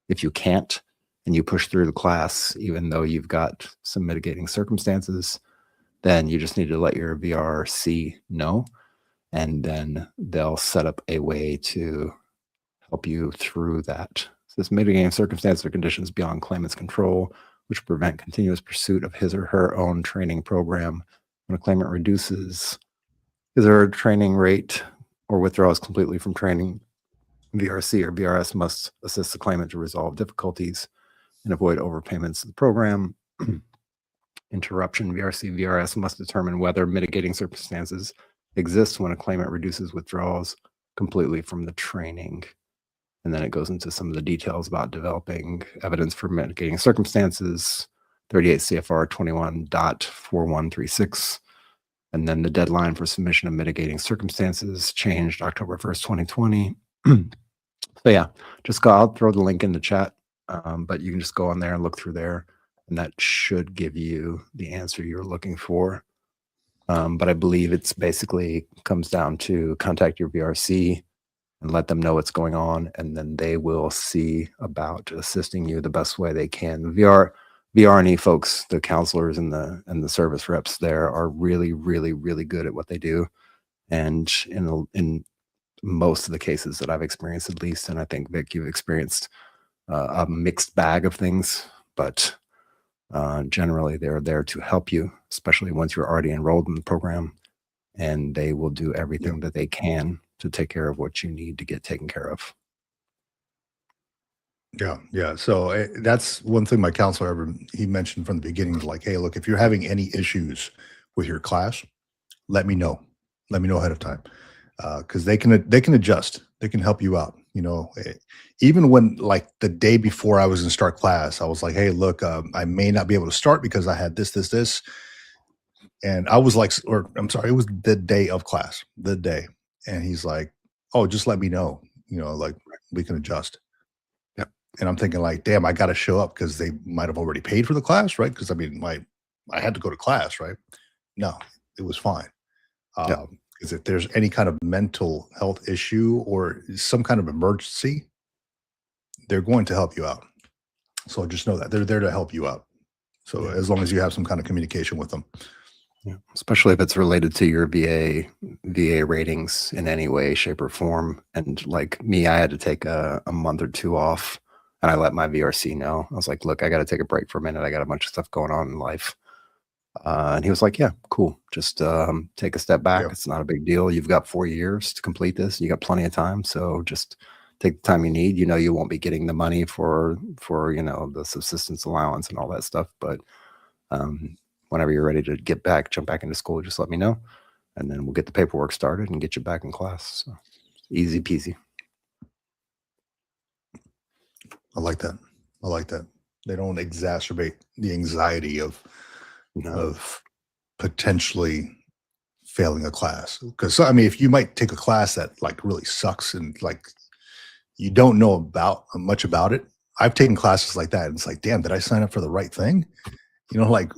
If you can't and you push through the class, even though you've got some mitigating circumstances, then you just need to let your VRC know, and then they'll set up a way to help you through that. So this mitigating circumstances or conditions beyond claimant's control, which prevent continuous pursuit of his or her own training program. When a claimant reduces his or her training rate or withdraws completely from training, VRC or VRS must assist the claimant to resolve difficulties and avoid overpayments of the program. Interruption. VRC, VRS must determine whether mitigating circumstances exist when a claimant reduces withdrawals completely from the training. And then it goes into some of the details about developing evidence for mitigating circumstances, 38 CFR 21.4136. And then the deadline for submission of mitigating circumstances changed October 1st, 2020. So yeah, just go, I'll throw the link in the chat, but you can just go on there and look through there, and that should give you the answer you're looking for. But I believe it's basically comes down to contact your VRC and let them know what's going on, and then they will see about assisting you the best way they can. The VRNE folks, the counselors and the service reps there are really, really, really good at what they do. And in most of the cases that I've experienced, at least, and I think Vic, you've experienced a mixed bag of things, but generally they're there to help you, especially once you're already enrolled in the program, and they will do everything that they can to take care of what you need to get taken care of. Yeah. So that's one thing my counselor he mentioned from the beginning, like, hey, look, if you're having any issues with your class, let me know. Let me know ahead of time, because they can adjust. They can help you out. Even when, like, the day before I was in start class, I was like, hey, look, I may not be able to start because I had this. And I was like, or I'm sorry, it was the day of class, And he's like, oh, just let me know, like, we can adjust. And I'm thinking, like, damn, I got to show up because they might have already paid for the class, right? Because I mean, I had to go to class, right? No, it was fine. Because if there's any kind of mental health issue or some kind of emergency, they're going to help you out. So just know that they're there to help you out. So as long as you have some kind of communication with them. Yeah, especially if it's related to your VA ratings in any way, shape, or form. And like me, I had to take a month or two off, and I let my VRC know. I was like, look, I got to take a break for a minute. I got a bunch of stuff going on in life. And he was like, yeah, cool. Just take a step back. It's not a big deal. You've got 4 years to complete this. You got plenty of time. So just take the time you need. You won't be getting the money for the subsistence allowance and all that stuff. But whenever you're ready to jump back into school, just let me know. And then we'll get the paperwork started and get you back in class. So easy peasy. I like that. They don't exacerbate the anxiety of potentially failing a class. Because I mean, if you might take a class that like really sucks and like you don't know much about it. I've taken classes like that, and it's like, damn, did I sign up for the right thing? Like,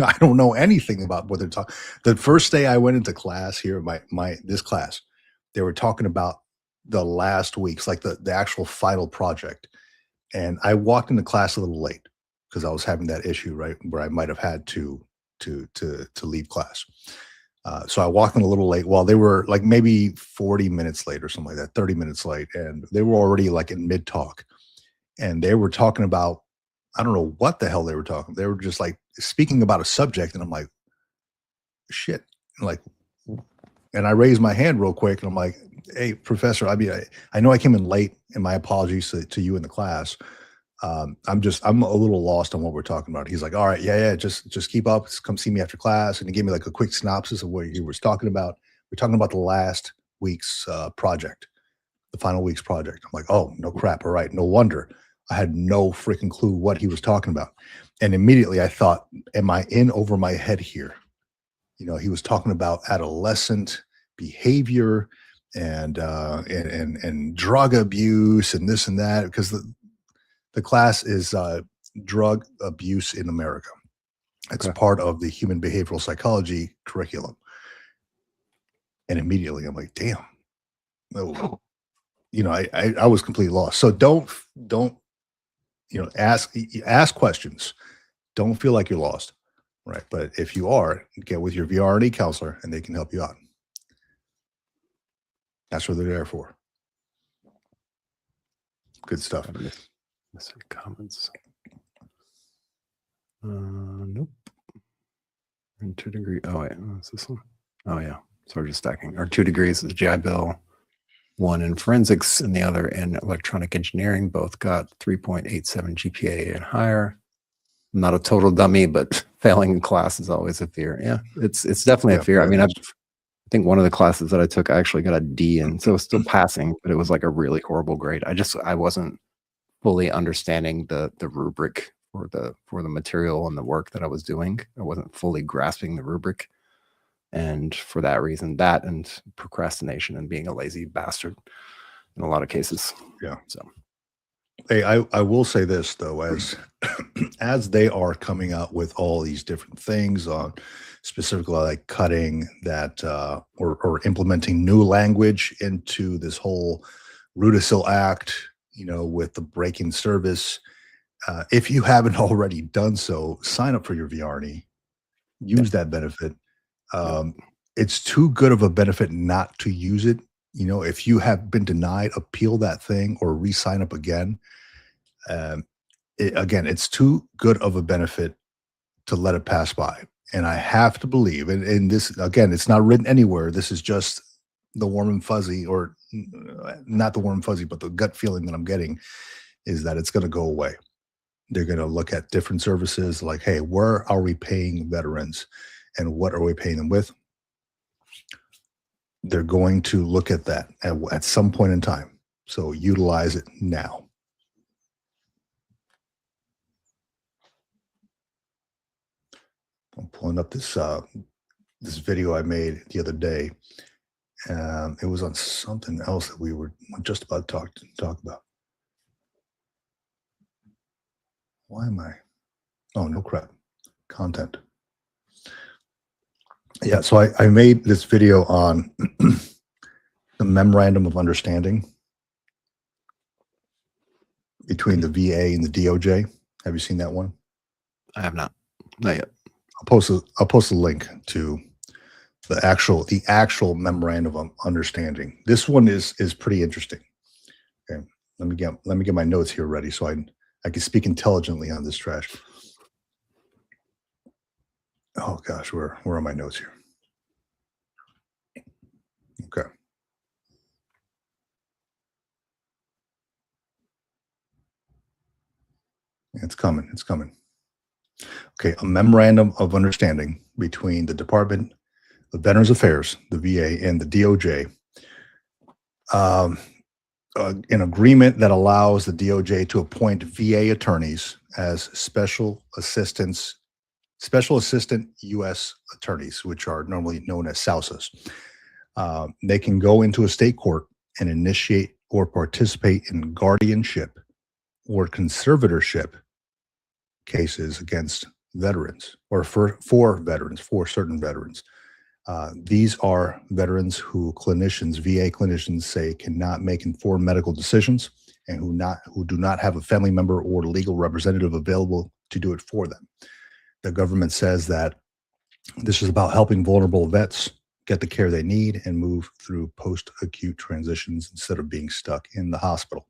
I don't know anything about what they're talking. The first day I went into class here, this class, they were talking about the last weeks, like the actual final project. And I walked into class a little late because I was having that issue, right, where I might have had to leave class. So I walked in a little late. While they were like maybe 40 minutes late or something like that, 30 minutes late, and they were already like in mid talk, and they were talking about, I don't know what the hell they were talking. They were just like speaking about a subject, and I'm like, shit, and I raised my hand real quick, and I'm like, hey, professor, I mean, I know I came in late, and my apologies to you in the class. I'm a little lost on what we're talking about. He's like, all right, yeah, just keep up. Come see me after class. And he gave me like a quick synopsis of what he was talking about. We're talking about the last week's project, the final week's project. I'm like, oh, no crap. All right. No wonder. I had no freaking clue what he was talking about. And immediately I thought, am I in over my head here? He was talking about adolescent behavior and drug abuse and this and that, because the class is drug abuse in America. It's Okay. part of the human behavioral psychology curriculum. And immediately I'm like, damn, oh, I was completely lost. So don't, ask questions. Don't feel like you're lost. Right. But if you are, get with your VRD counselor and they can help you out. That's what they're there for. Good stuff. Miss any comments. Nope. And 2 degree. Oh wait, what's this one? Oh yeah. So we're just stacking. Our 2 degrees is GI Bill, one in forensics and the other in electronic engineering. Both got 3.87 GPA and higher. I'm not a total dummy, but failing in class is always a fear. Yeah, it's definitely a fear. I mean, I think one of the classes that I took, I actually got a D in, so it was still passing, but it was like a really horrible grade. I wasn't fully understanding the rubric for the material and the work that I was doing. I wasn't fully grasping the rubric. And for that reason, that and procrastination and being a lazy bastard in a lot of cases. Yeah. So hey, I will say this though, as they are coming out with all these different things on specifically like cutting that or implementing new language into this whole Rudisill Act, with the break-in service. If you haven't already done so, sign up for your VRNE. Use that benefit. It's too good of a benefit not to use it. If you have been denied, appeal that thing or re-sign up again. Again, it's too good of a benefit to let it pass by. And I have to believe, and this, again, it's not written anywhere. This is just the warm and fuzzy, or not the warm and fuzzy, but the gut feeling that I'm getting is that it's going to go away. They're going to look at different services like, hey, where are we paying veterans and what are we paying them with? They're going to look at that at some point in time. So utilize it now. I'm pulling up this video I made the other day. It was on something else that we were just about to talk about. Why am I? Oh, no crap. Content. Yeah, so I made this video on the memorandum of understanding between the VA and the DOJ. Have you seen that one? I have not yet. I'll post a link to the actual memorandum of understanding. This one is pretty interesting. Okay, let me get my notes here ready so I can speak intelligently on this trash. Oh gosh, where are my notes here? Okay. It's coming. It's coming. Okay, a memorandum of understanding between the Department of Veterans Affairs, the VA, and the DOJ. An agreement that allows the DOJ to appoint VA attorneys as special assistant U.S. attorneys, which are normally known as SAUSAs. They can go into a state court and initiate or participate in guardianship or conservatorship cases against veterans or for certain veterans. These are veterans who VA clinicians say cannot make informed medical decisions and who do not have a family member or legal representative available to do it for them. The government says that this is about helping vulnerable vets get the care they need and move through post-acute transitions instead of being stuck in the hospital.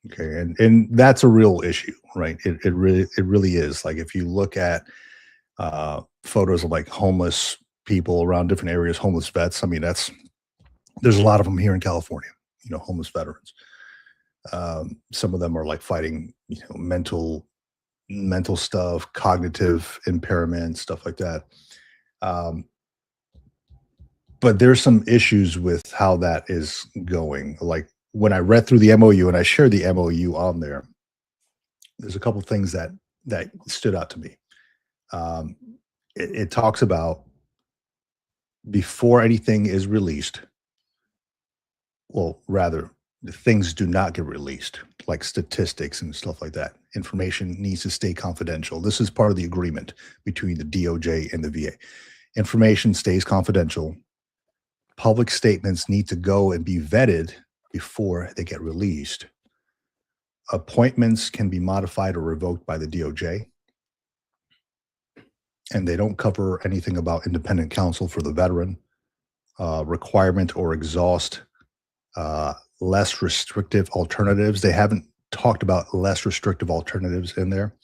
Okay, and that's a real issue, right? It really is. Like if you look at photos of like homeless people around different areas, homeless vets. I mean, there's a lot of them here in California. Homeless veterans. Some of them are like fighting, mental stuff, cognitive impairment, stuff like that. But there's some issues with how that is going. Like when I read through the MOU and I shared the MOU on there, there's a couple things that stood out to me. It talks about before anything is released, well, rather things do not get released, like statistics and stuff like that. Information needs to stay confidential. This is part of the agreement between the DOJ and the VA. Information stays confidential. Public statements need to go and be vetted before they get released. Appointments can be modified or revoked by the DOJ, and they don't cover anything about independent counsel for the veteran, requirement or exhaust less restrictive alternatives. They haven't talked about less restrictive alternatives in there.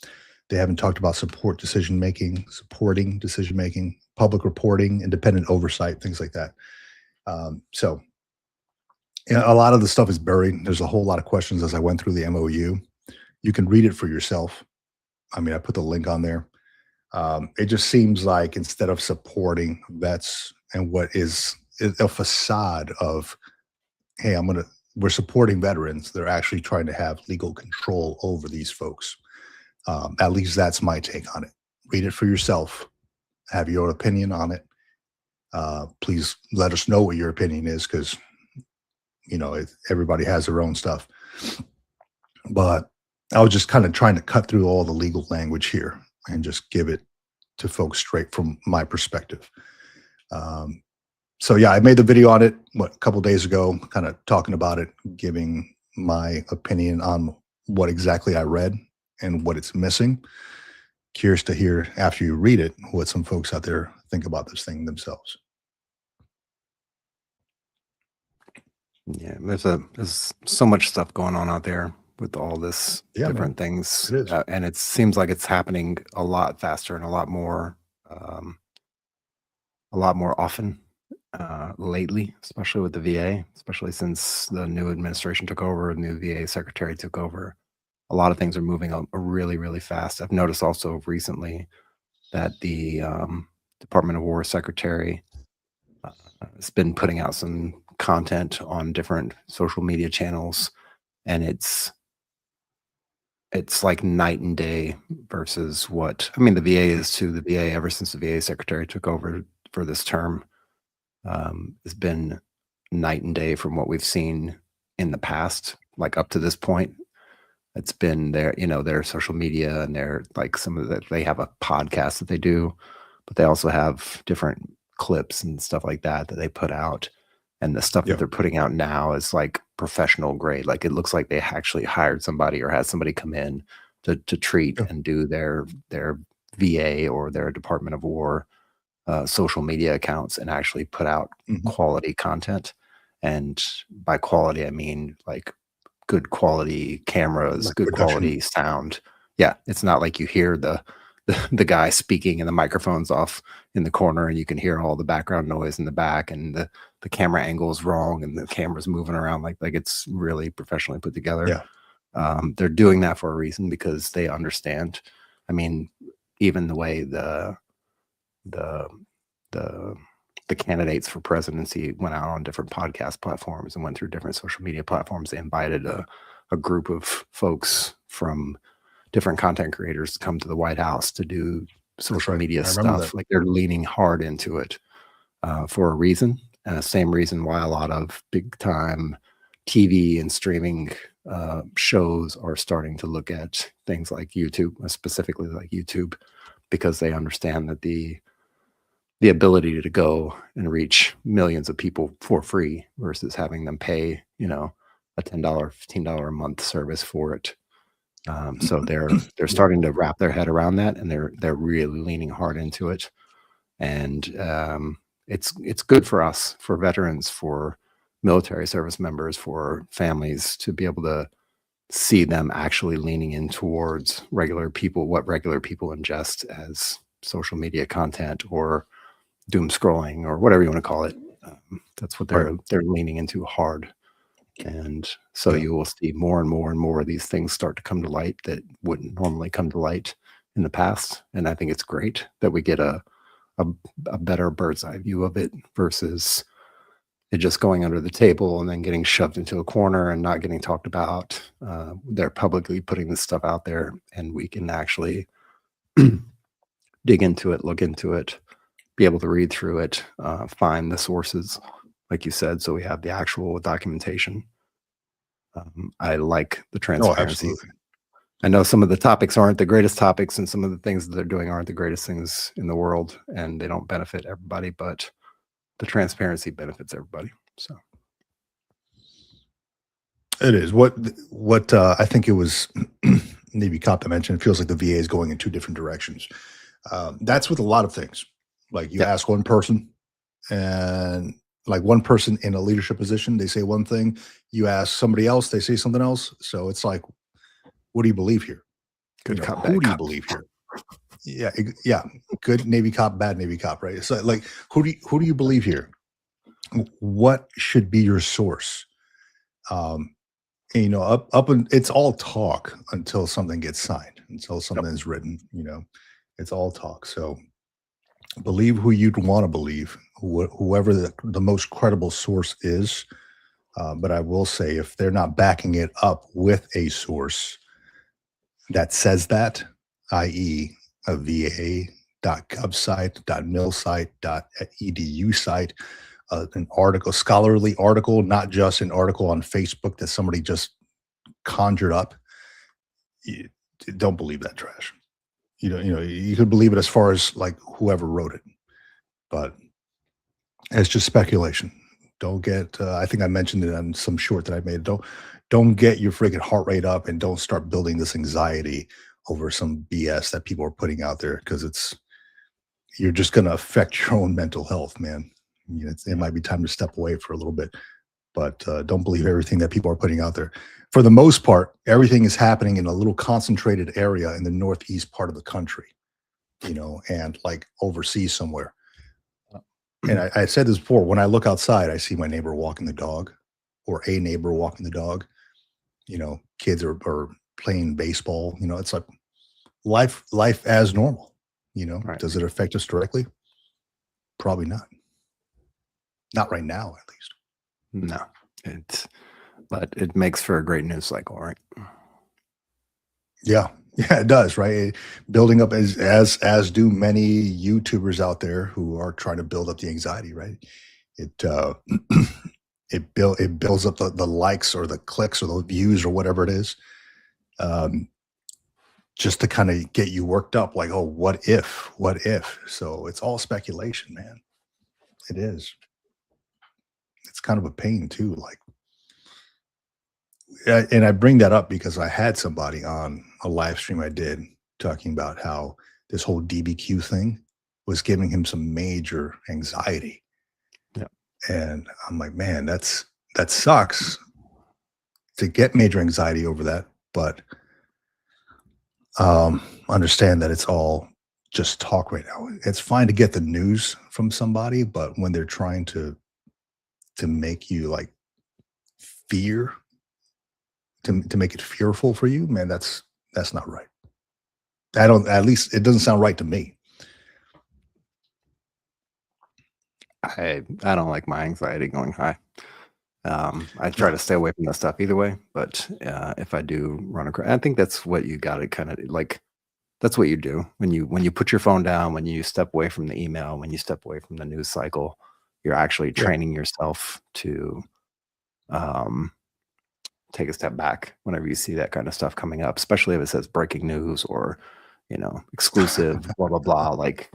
They haven't talked about supporting decision making, public reporting, independent oversight, things like that. So a lot of the stuff is buried. There's a whole lot of questions as I went through the MOU. You can read it for yourself. I mean, I put the link on there. It just seems like instead of supporting vets and what is a facade of, hey, we're supporting veterans, they're actually trying to have legal control over these folks. At least that's my take on it. Read it for yourself. Have your own opinion on it. Please let us know what your opinion is, because everybody has their own stuff. But I was just kind of trying to cut through all the legal language here and just give it to folks straight from my perspective. So yeah, I made the video on it a couple days ago, kind of talking about it, giving my opinion on what exactly I read and what it's missing. Curious to hear after you read it what some folks out there think about this thing themselves. Yeah, there's so much stuff going on out there with all this different things, It is. and it seems like it's happening a lot faster and a lot more often lately, especially with the VA, especially since the new administration took over, the new VA secretary took over. A lot of things are moving really, really fast. I've noticed also recently that the Department of War secretary has been putting out some content on different social media channels, and it's like night and day versus what the VA is too. The VA, ever since the VA secretary took over for this term, has been night and day from what we've seen in the past. Like up to this point, it's been their social media, and they're like they have a podcast that they do, but they also have different clips and stuff like that they put out. And the stuff that they're putting out now is like professional grade. Like it looks like they actually hired somebody or had somebody come in to treat and do their VA or their Department of War social media accounts and actually put out quality content. And by quality, I mean like good quality cameras, good quality sound. Yeah, it's not like you hear the guy speaking and the microphone's off in the corner and you can hear all the background noise in the back, and the camera angle is wrong and the camera's moving around like it's really professionally put together. Yeah. They're doing that for a reason, because they understand. I mean, even the way the candidates for presidency went out on different podcast platforms and went through different social media platforms. They invited a group of folks from different content creators to come to the White House to do social media stuff. Like they're leaning hard into it for a reason. Same reason why a lot of big time TV and streaming shows are starting to look at things like YouTube, specifically like YouTube, because they understand that the ability to go and reach millions of people for free versus having them pay, a $10, $15 a month service for it. So they're starting to wrap their head around that, and they're really leaning hard into it. And it's good for us, for veterans, for military service members, for families, to be able to see them actually leaning in towards regular people, what regular people ingest as social media content or doom scrolling or whatever you want to call it. That's what they're leaning into hard. And so you will see more and more and more of these things start to come to light that wouldn't normally come to light in the past. And I think it's great that we get a better bird's eye view of it versus it just going under the table and then getting shoved into a corner and not getting talked about. They're publicly putting this stuff out there, and we can actually dig into it, look into it, be able to read through it, find the sources, like you said, so we have the actual documentation. I like the Oh, transparency. absolutely. I know some of the topics aren't the greatest topics, and some of the things that they're doing aren't the greatest things in the world, and they don't benefit everybody, but the transparency benefits everybody. So It is what I think it was Navy cop that mentioned. It feels like the VA is going in two different directions. That's with a lot of things. Like you yeah, ask one person, and like one person in a leadership position, they say one thing. You ask somebody else, they say something else. So it's like, what do you believe here? good cop, Who bad do you cop. believe here? Yeah, yeah. Good Navy cop, bad Navy cop, right? So like, who do you believe here? What should be your source? Um, and, and it's all talk until something gets signed, until Yep. something is written. It's all talk. So believe who you'd want to believe, whoever the most credible source is. But I will say, if they're not backing it up with a source that says that, i.e., a va.gov site, .mil site, .edu site, an article, scholarly article, not just an article on Facebook that somebody just conjured up. You don't believe that trash. You could believe it as far as like whoever wrote it, but it's just speculation. Don't get. I think I mentioned it on some short that I made. Don't get your freaking heart rate up, and don't start building this anxiety over some BS that people are putting out there, because you're just going to affect your own mental health, man. It might be time to step away for a little bit, but don't believe everything that people are putting out there. For the most part, everything is happening in a little concentrated area in the northeast part of the country, and like overseas somewhere. And I said this before, when I look outside, I see my neighbor walking the dog, or a neighbor walking the dog. Kids are playing baseball. It's like life as normal. Right. Does it affect us directly? Probably not. Not right now, at least. No, but it makes for a great news cycle, right? Yeah. Yeah, it does, right? Building up as do many YouTubers out there who are trying to build up the anxiety, right? It it builds up the likes or the clicks or the views or whatever it is, um, just to kind of get you worked up. Like, oh, what if? What if? So it's all speculation, man. It is. It's kind of a pain too. Like, and I bring that up because I had somebody on a live stream I did talking about how this whole DBQ thing was giving him some major anxiety. Yeah. And I'm like, man, that sucks to get major anxiety over that, but understand that it's all just talk right now. It's fine to get the news from somebody, but when they're trying to make you like fear, to make it fearful for you, man, that's not right. At least it doesn't sound right to me. I don't like my anxiety going high. I try to stay away from that stuff either way, but if I do run across, I think that's what you got to kind of like. That's what you do when you put your phone down, when you step away from the email, when you step away from the news cycle. You're actually Yeah. training yourself to um, take a step back whenever you see that kind of stuff coming up, especially if it says breaking news or exclusive, blah blah blah. Like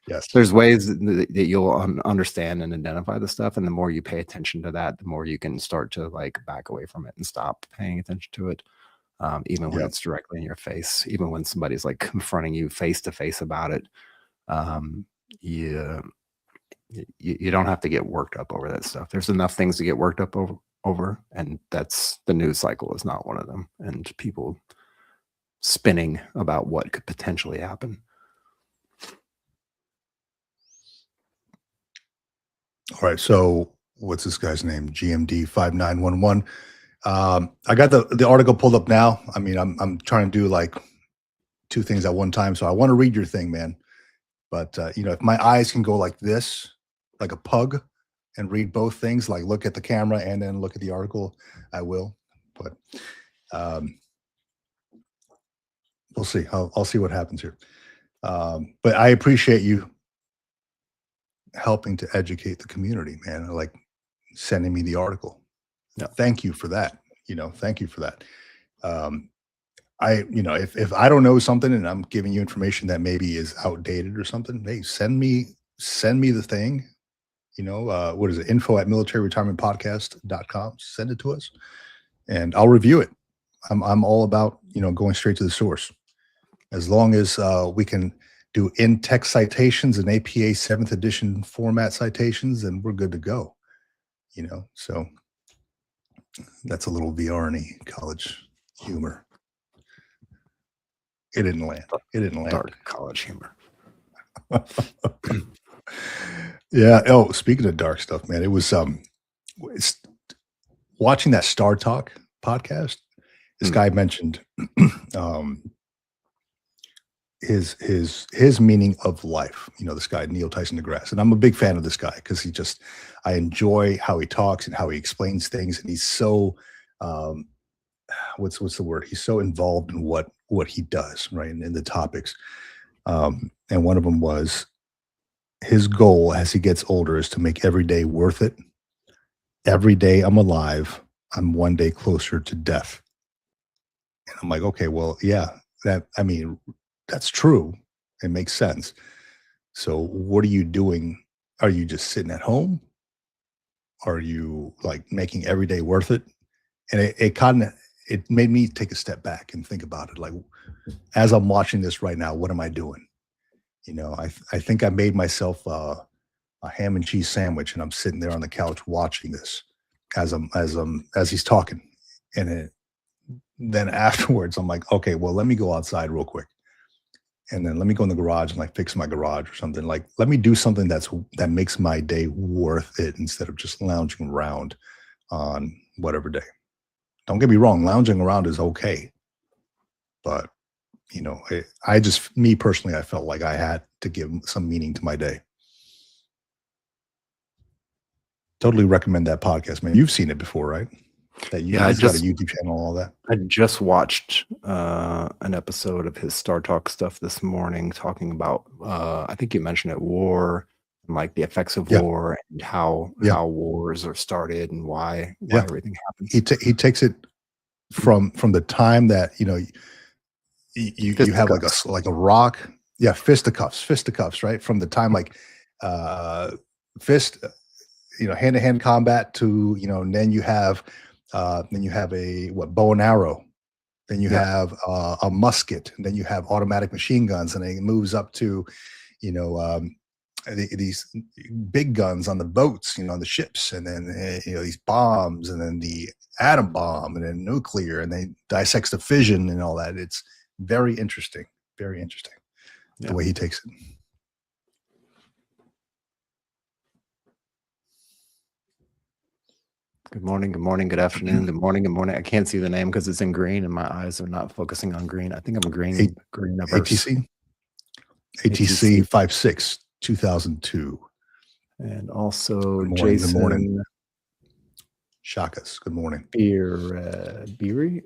Yes. there's ways that you'll understand and identify the stuff, and the more you pay attention to that, the more you can start to like back away from it and stop paying attention to it. Even when Yeah. it's directly in your face, even when somebody's like confronting you face to face about it, um, you, you don't have to get worked up over that stuff. There's enough things to get worked up over, and that's the news cycle is not one of them. And people spinning about what could potentially happen. All right. So what's this guy's name? GMD 5911. I got the article pulled up now. I mean, I'm trying to do like two things at one time. So I want to read your thing, man. But if my eyes can go like this, like a pug, and read both things, like look at the camera and then look at the article, I will. But we'll see. I'll see what happens here. But I appreciate you helping to educate the community, man. Like sending me the article. Yeah. Thank you for that. Thank you for that. Um, if I don't know something and I'm giving you information that maybe is outdated or something, hey, send me the thing. What is it? info@militaryretirementpodcast.com. Send it to us and I'll review it. I'm all about, going straight to the source. As long as we can do in-text citations and APA 7th edition format citations, then we're good to go. So that's a little VRNE college humor. It didn't land. Dark college humor. Yeah. Oh, speaking of dark stuff, man, it was it's watching that Star Talk podcast. This guy mentioned his meaning of life. This guy Neil Tyson deGrasse, and I'm a big fan of this guy because I enjoy how he talks and how he explains things, and he's so what's the word? He's so involved in what he does, right, and in the topics. And one of them was his goal as he gets older is to make every day worth it. Every day I'm alive, I'm one day closer to death. And I'm like, okay, well, yeah, that's true. It makes sense. So what are you doing? Are you just sitting at home? Are you like making every day worth it? And it made me take a step back and think about it. Like, as I'm watching this right now, what am I doing? I think I made myself a ham and cheese sandwich, and I'm sitting there on the couch watching this as he's talking. And then afterwards, I'm like, okay, well, let me go outside real quick, and then let me go in the garage and like fix my garage or something. Like, let me do something that makes my day worth it instead of just lounging around on whatever day. Don't get me wrong, lounging around is okay, but me personally, I felt like I had to give some meaning to my day. Totally recommend that podcast, man. You've seen it before, right? He's got a YouTube channel, all that. I just watched an episode of his Star Talk stuff this morning, talking about I think you mentioned it, war and like the effects of war and how wars are started and why everything happens. He takes it from the time that you have like a rock, fisticuffs, right? From the time like fist, hand-to-hand combat to and then you have a bow and arrow, then you have a musket, and then you have automatic machine guns, and it moves up to these big guns on the boats, on the ships, and then these bombs, and then the atom bomb, and then nuclear, and they dissects the fission and all that. It's very interesting the way he takes it. Good morning, good afternoon, good morning. I can't see the name because it's in green and my eyes are not focusing on green. I think I'm green ATC 56 2002. And also Jason. Good morning. Shakas, good morning. Beery?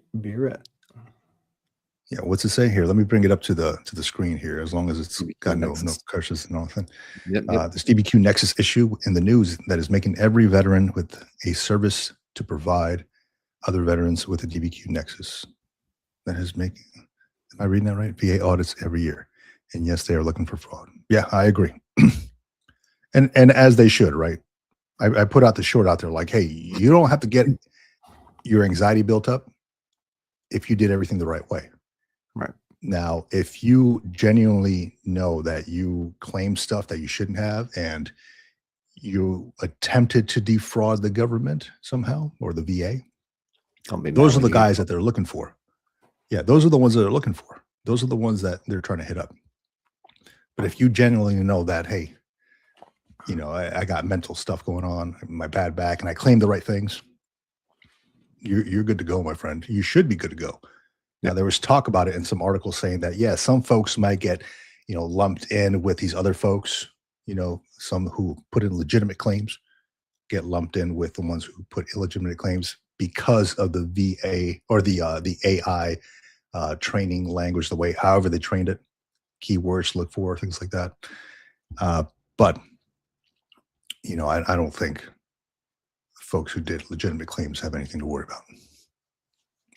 Yeah, what's it say here? Let me bring it up to the screen here, as long as it's got no curses and nothing. This DBQ Nexus issue in the news that is making every veteran with a service to provide other veterans with a DBQ Nexus. That is making, am I reading that right? VA audits every year. And yes, they are looking for fraud. Yeah, I agree. and as they should, right? I put out the short out there like, hey, you don't have to get your anxiety built up if you did everything the right way. Right. Now, if you genuinely know that you claim stuff that you shouldn't have and you attempted to defraud the government somehow or the VA, those are the guys that they're looking for. Yeah, those are the ones that they're looking for. Those are the ones that they're trying to hit up. But if you genuinely know that, hey, I got mental stuff going on, my bad back, and I claim the right things, you're good to go, my friend. You should be good to go. Now, there was talk about it in some articles saying that, some folks might get, lumped in with these other folks, some who put in legitimate claims get lumped in with the ones who put illegitimate claims because of the VA or the AI training language, however they trained it, keywords to look for, things like that. But, I don't think folks who did legitimate claims have anything to worry about.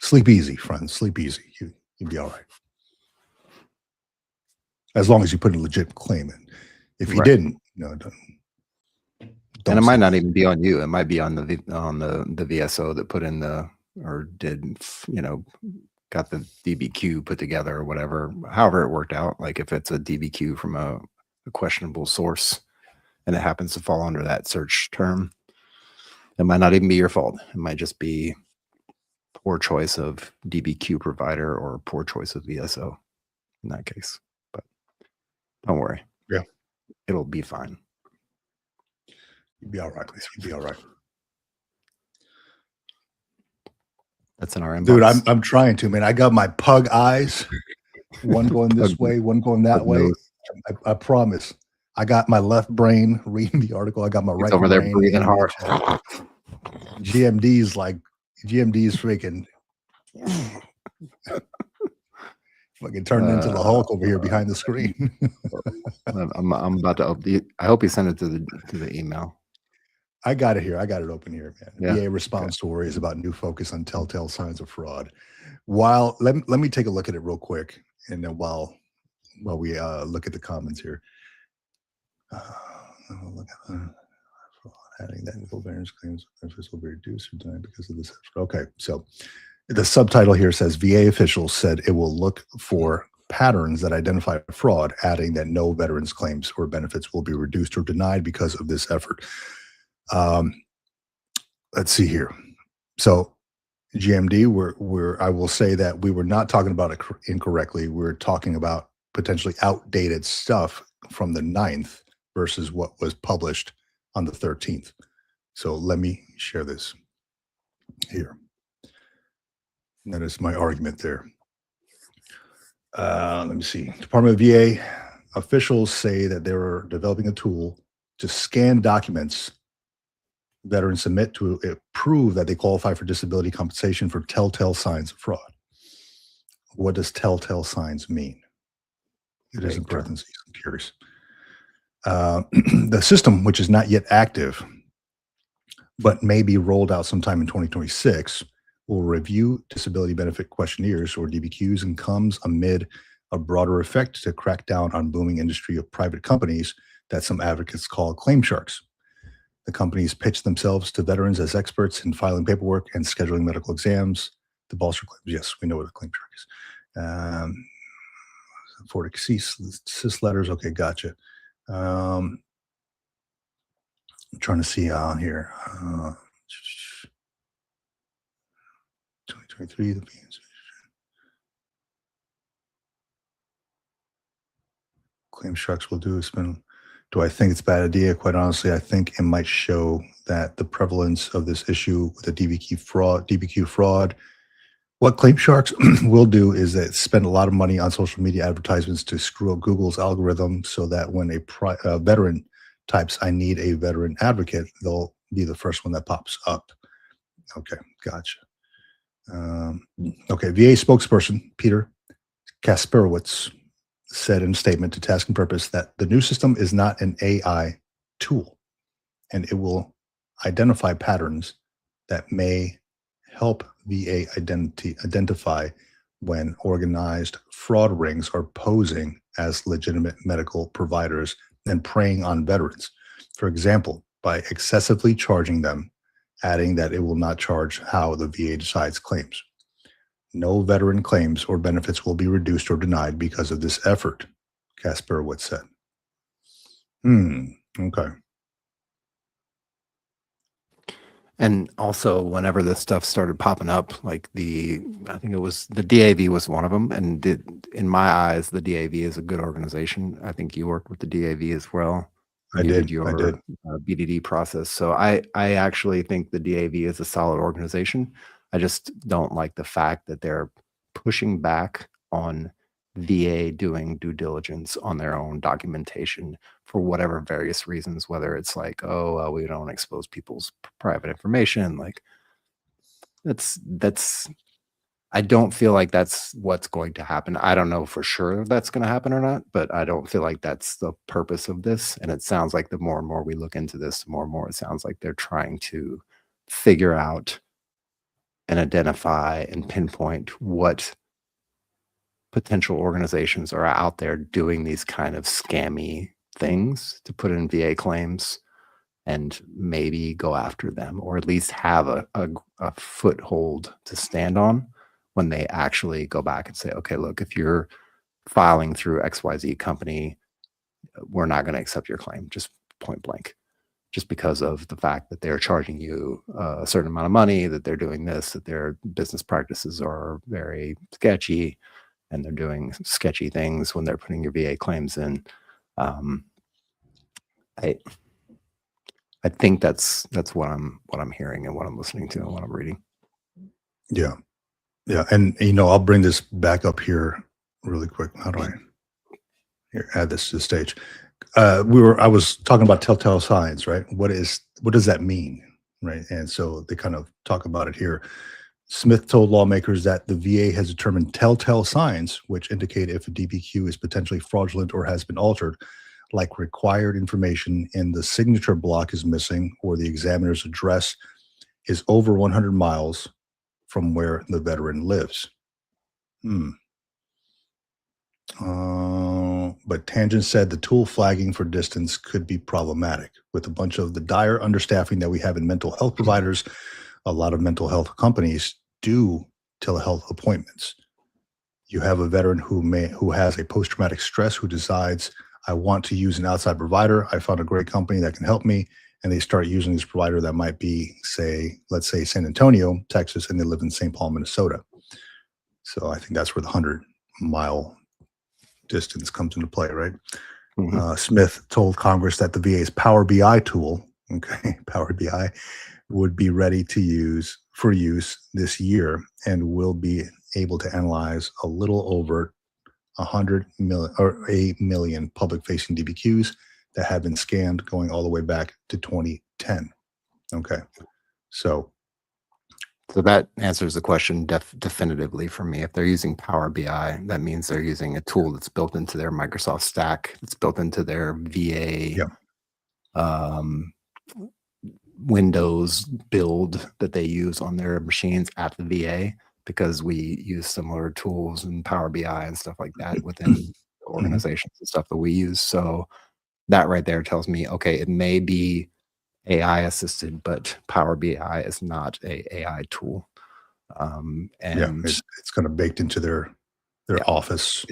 Sleep easy, friends. Sleep easy. You'll be all right. As long as you put a legit claim in. If you didn't, don't and it might not even be on you. It might be on the VSO that put in or did, got the DBQ put together or whatever. However it worked out. Like if it's a DBQ from a questionable source and it happens to fall under that search term, it might not even be your fault. It might just be poor choice of DBQ provider or poor choice of VSO in that case. But don't worry. Yeah. It'll be fine. You'll be all right. You'll be all right. That's in our inbox. Dude, I'm trying to, man. I got my pug eyes. One going this way, one going that way. I promise. I got my left brain reading the article. I got my right over brain there breathing hard. GMD's freaking fucking turned into the Hulk over here behind the screen. I'm about to. I hope you send it to the email. I got it here. I got it open here, man. Yeah. VA responds to worries about new focus on telltale signs of fraud. While let me take a look at it real quick, and then while we look at the comments here. Look at adding that variance claims will be reduced or denied because of this. Okay, so the subtitle here says VA officials said it will look for patterns that identify fraud, adding that no veterans claims or benefits will be reduced or denied because of this effort. Let's see here. So GMD, I will say that we were not talking about it incorrectly. We're talking about potentially outdated stuff from the 9th versus what was published on the 13th. So let me share this here. That is my argument there. Let me see. Department of VA officials say that they're developing a tool to scan documents veterans submit to prove that they qualify for disability compensation for telltale signs of fraud. What does telltale signs mean? It is in parentheses. I'm curious. The system, which is not yet active, but may be rolled out sometime in 2026, will review disability benefit questionnaires or DBQs and comes amid a broader effect to crack down on booming industry of private companies that some advocates call claim sharks. The companies pitch themselves to veterans as experts in filing paperwork and scheduling medical exams. The bolster claims, yes, we know what a claim shark is. For CIS letters, okay, gotcha. I'm trying to see on here. 2023, the claim sharks will do is spend. Do I think it's a bad idea? Quite honestly, I think it might show that the prevalence of this issue with the DBQ fraud. What claim sharks will do is that spend a lot of money on social media advertisements to screw up Google's algorithm so that when a veteran types, I need a veteran advocate, they'll be the first one that pops up. Okay, gotcha. Okay, VA spokesperson Peter Kasperowitz said in a statement to Task and Purpose that the new system is not an AI tool, and it will identify patterns that may help VA identify when organized fraud rings are posing as legitimate medical providers and preying on veterans. For example, by excessively charging them, adding that it will not charge how the VA decides claims. No veteran claims or benefits will be reduced or denied because of this effort, Kasperowitz said. Okay. And also, whenever this stuff started popping up, like I think it was the DAV was one of them. And in my eyes, the DAV is a good organization. I think you worked with the DAV as well. I did your BDD process. So I actually think the DAV is a solid organization. I just don't like the fact that they're pushing back on VA doing due diligence on their own documentation for whatever various reasons, whether it's like, we don't expose people's private information. Like that's I don't feel like that's what's going to happen. I don't know for sure if that's going to happen or not, but I don't feel like that's the purpose of this. And it sounds like the more and more we look into this, the more and more it sounds like they're trying to figure out and identify and pinpoint what potential organizations are out there doing these kind of scammy things to put in VA claims, and maybe go after them, or at least have a foothold to stand on when they actually go back and say, okay, look, if you're filing through XYZ company, we're not going to accept your claim, just point blank, just because of the fact that they're charging you a certain amount of money, that they're doing this, that their business practices are very sketchy, and they're doing sketchy things when they're putting your VA claims in. I think that's what I'm hearing and what I'm listening to and what I'm reading. Yeah. And I'll bring this back up here really quick. How do I add this to the stage? I was talking about telltale signs, right? What does that mean? Right. And so they kind of talk about it here. Smith told lawmakers that the VA has determined telltale signs which indicate if a DBQ is potentially fraudulent or has been altered, like required information in the signature block is missing, or the examiner's address is over 100 miles from where the veteran lives. But Tangent said the tool flagging for distance could be problematic. With a bunch of the dire understaffing that we have in mental health providers, a lot of mental health companies do telehealth appointments. You have a veteran who has a post-traumatic stress, who decides, I want to use an outside provider. I found a great company that can help me. And they start using this provider that might be, let's say San Antonio, Texas, and they live in St. Paul, Minnesota. So I think that's where the 100-mile distance comes into play, right? Mm-hmm. Smith told Congress that the VA's Power BI tool, Power BI, would be ready to use this year and will be able to analyze a little over 100 million or 8 million public-facing DBQs that have been scanned going all the way back to 2010. Okay, so that answers the question definitively for me. If they're using Power BI, that means they're using a tool that's built into their Microsoft stack, that's built into their VA Windows build that they use on their machines at the VA, because we use similar tools and Power BI and stuff like that within organizations and stuff that we use. So that right there tells me, okay, it may be AI assisted, but Power BI is not a AI tool. And it's kind of baked into their office.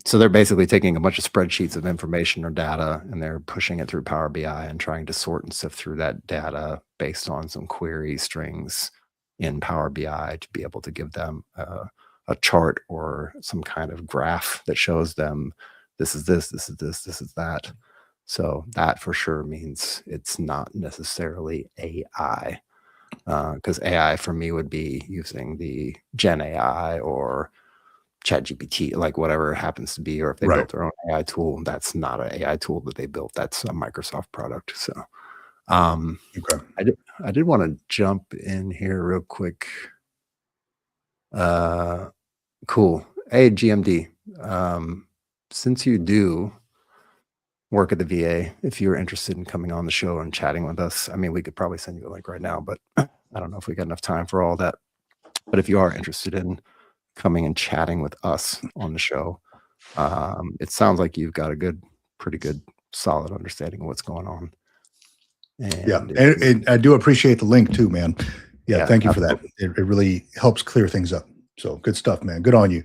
So they're basically taking a bunch of spreadsheets of information or data, and they're pushing it through Power BI and trying to sort and sift through that data based on some query strings in Power BI to be able to give them a chart or some kind of graph that shows them this is this, this is this, this is that. So that for sure means it's not necessarily AI, because AI for me would be using the Gen AI or ChatGPT, like whatever it happens to be, or if they built their own AI tool, that's not an AI tool that they built. That's a Microsoft product. So I did want to jump in here real quick. Cool. Hey, GMD, since you do work at the VA, if you're interested in coming on the show and chatting with us, I mean, we could probably send you a link right now, but I don't know if we got enough time for all that. But if you are interested in coming and chatting with us on the show, it sounds like you've got a pretty good, solid understanding of what's going on. And I do appreciate the link too, man. Yeah, thank you for that. It really helps clear things up. So good stuff, man. Good on you.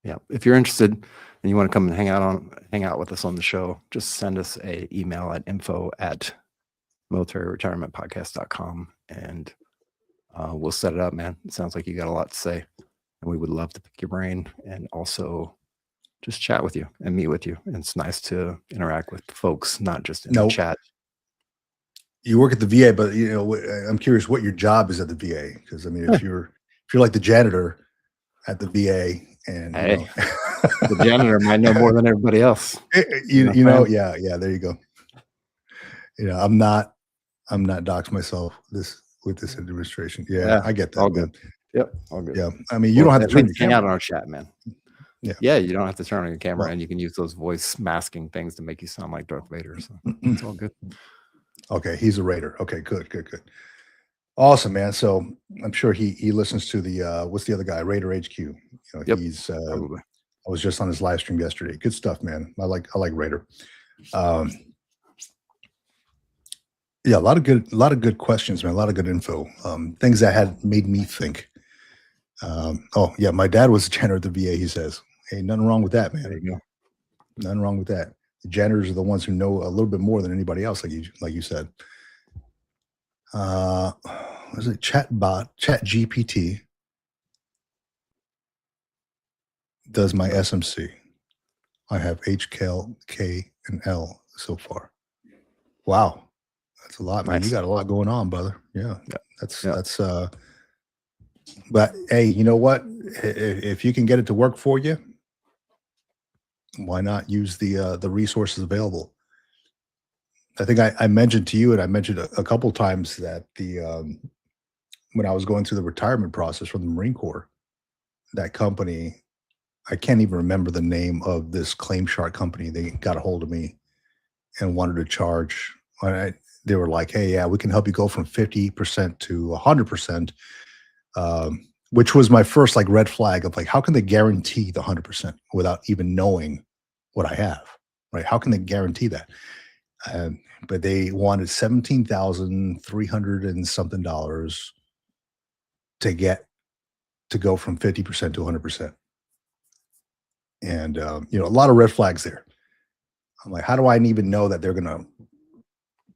Yeah, if you're interested and you want to come and hang out with us on the show, just send us an email at info@militaryretirementpodcast.com, and we'll set it up, man. It sounds like you got a lot to say, and we would love to pick your brain and also just chat with you and meet with you. And it's nice to interact with folks, not just in the chat. You work at the VA, but I'm curious what your job is at the VA, because I mean, if you're like the janitor at the VA, and the janitor might know more than everybody else. There you go. I'm not doxing myself with this administration. I get that. All good. Yep, all good. Yeah, I mean, you don't have to hang out on our chat, man. Yeah, you don't have to turn on your camera, Well, and you can use those voice masking things to make you sound like Darth Vader. So it's all good. okay, he's a Raider. Okay, good. Awesome, man. So I'm sure he listens to the what's the other guy? Raider HQ. You know, Yep, he's probably. I was just on his live stream yesterday. Good stuff, man. I like Raider. Yeah, a lot of good questions, man. A lot of good info. Things that had made me think. Oh yeah, my dad was a janitor at the VA. He says, "Hey, nothing wrong with that, man. There you go. Nothing wrong with that. The janitors are the ones who know a little bit more than anybody else, like you said." Was it Chat GPT does my SMC. I have H, K, and L so far. Wow, that's a lot, man. Nice. You got a lot going on, brother. Yeah, Yeah. that's. But hey, you know what? If you can get it to work for you, why not use the resources available? I think I mentioned to you, and I mentioned a couple times that when I was going through the retirement process from the Marine Corps, that company, I can't even remember the name of this claim shark company. They got a hold of me and wanted to charge. They were like, "Hey, yeah, we can help you go from 50% to 100%," which was my first like red flag of like, how can they guarantee the 100% without even knowing what I have, right? How can they guarantee that? But they wanted $17,300 and something to go from 50% to 100%. And you know, a lot of red flags there. I'm like, how do I even know that they're gonna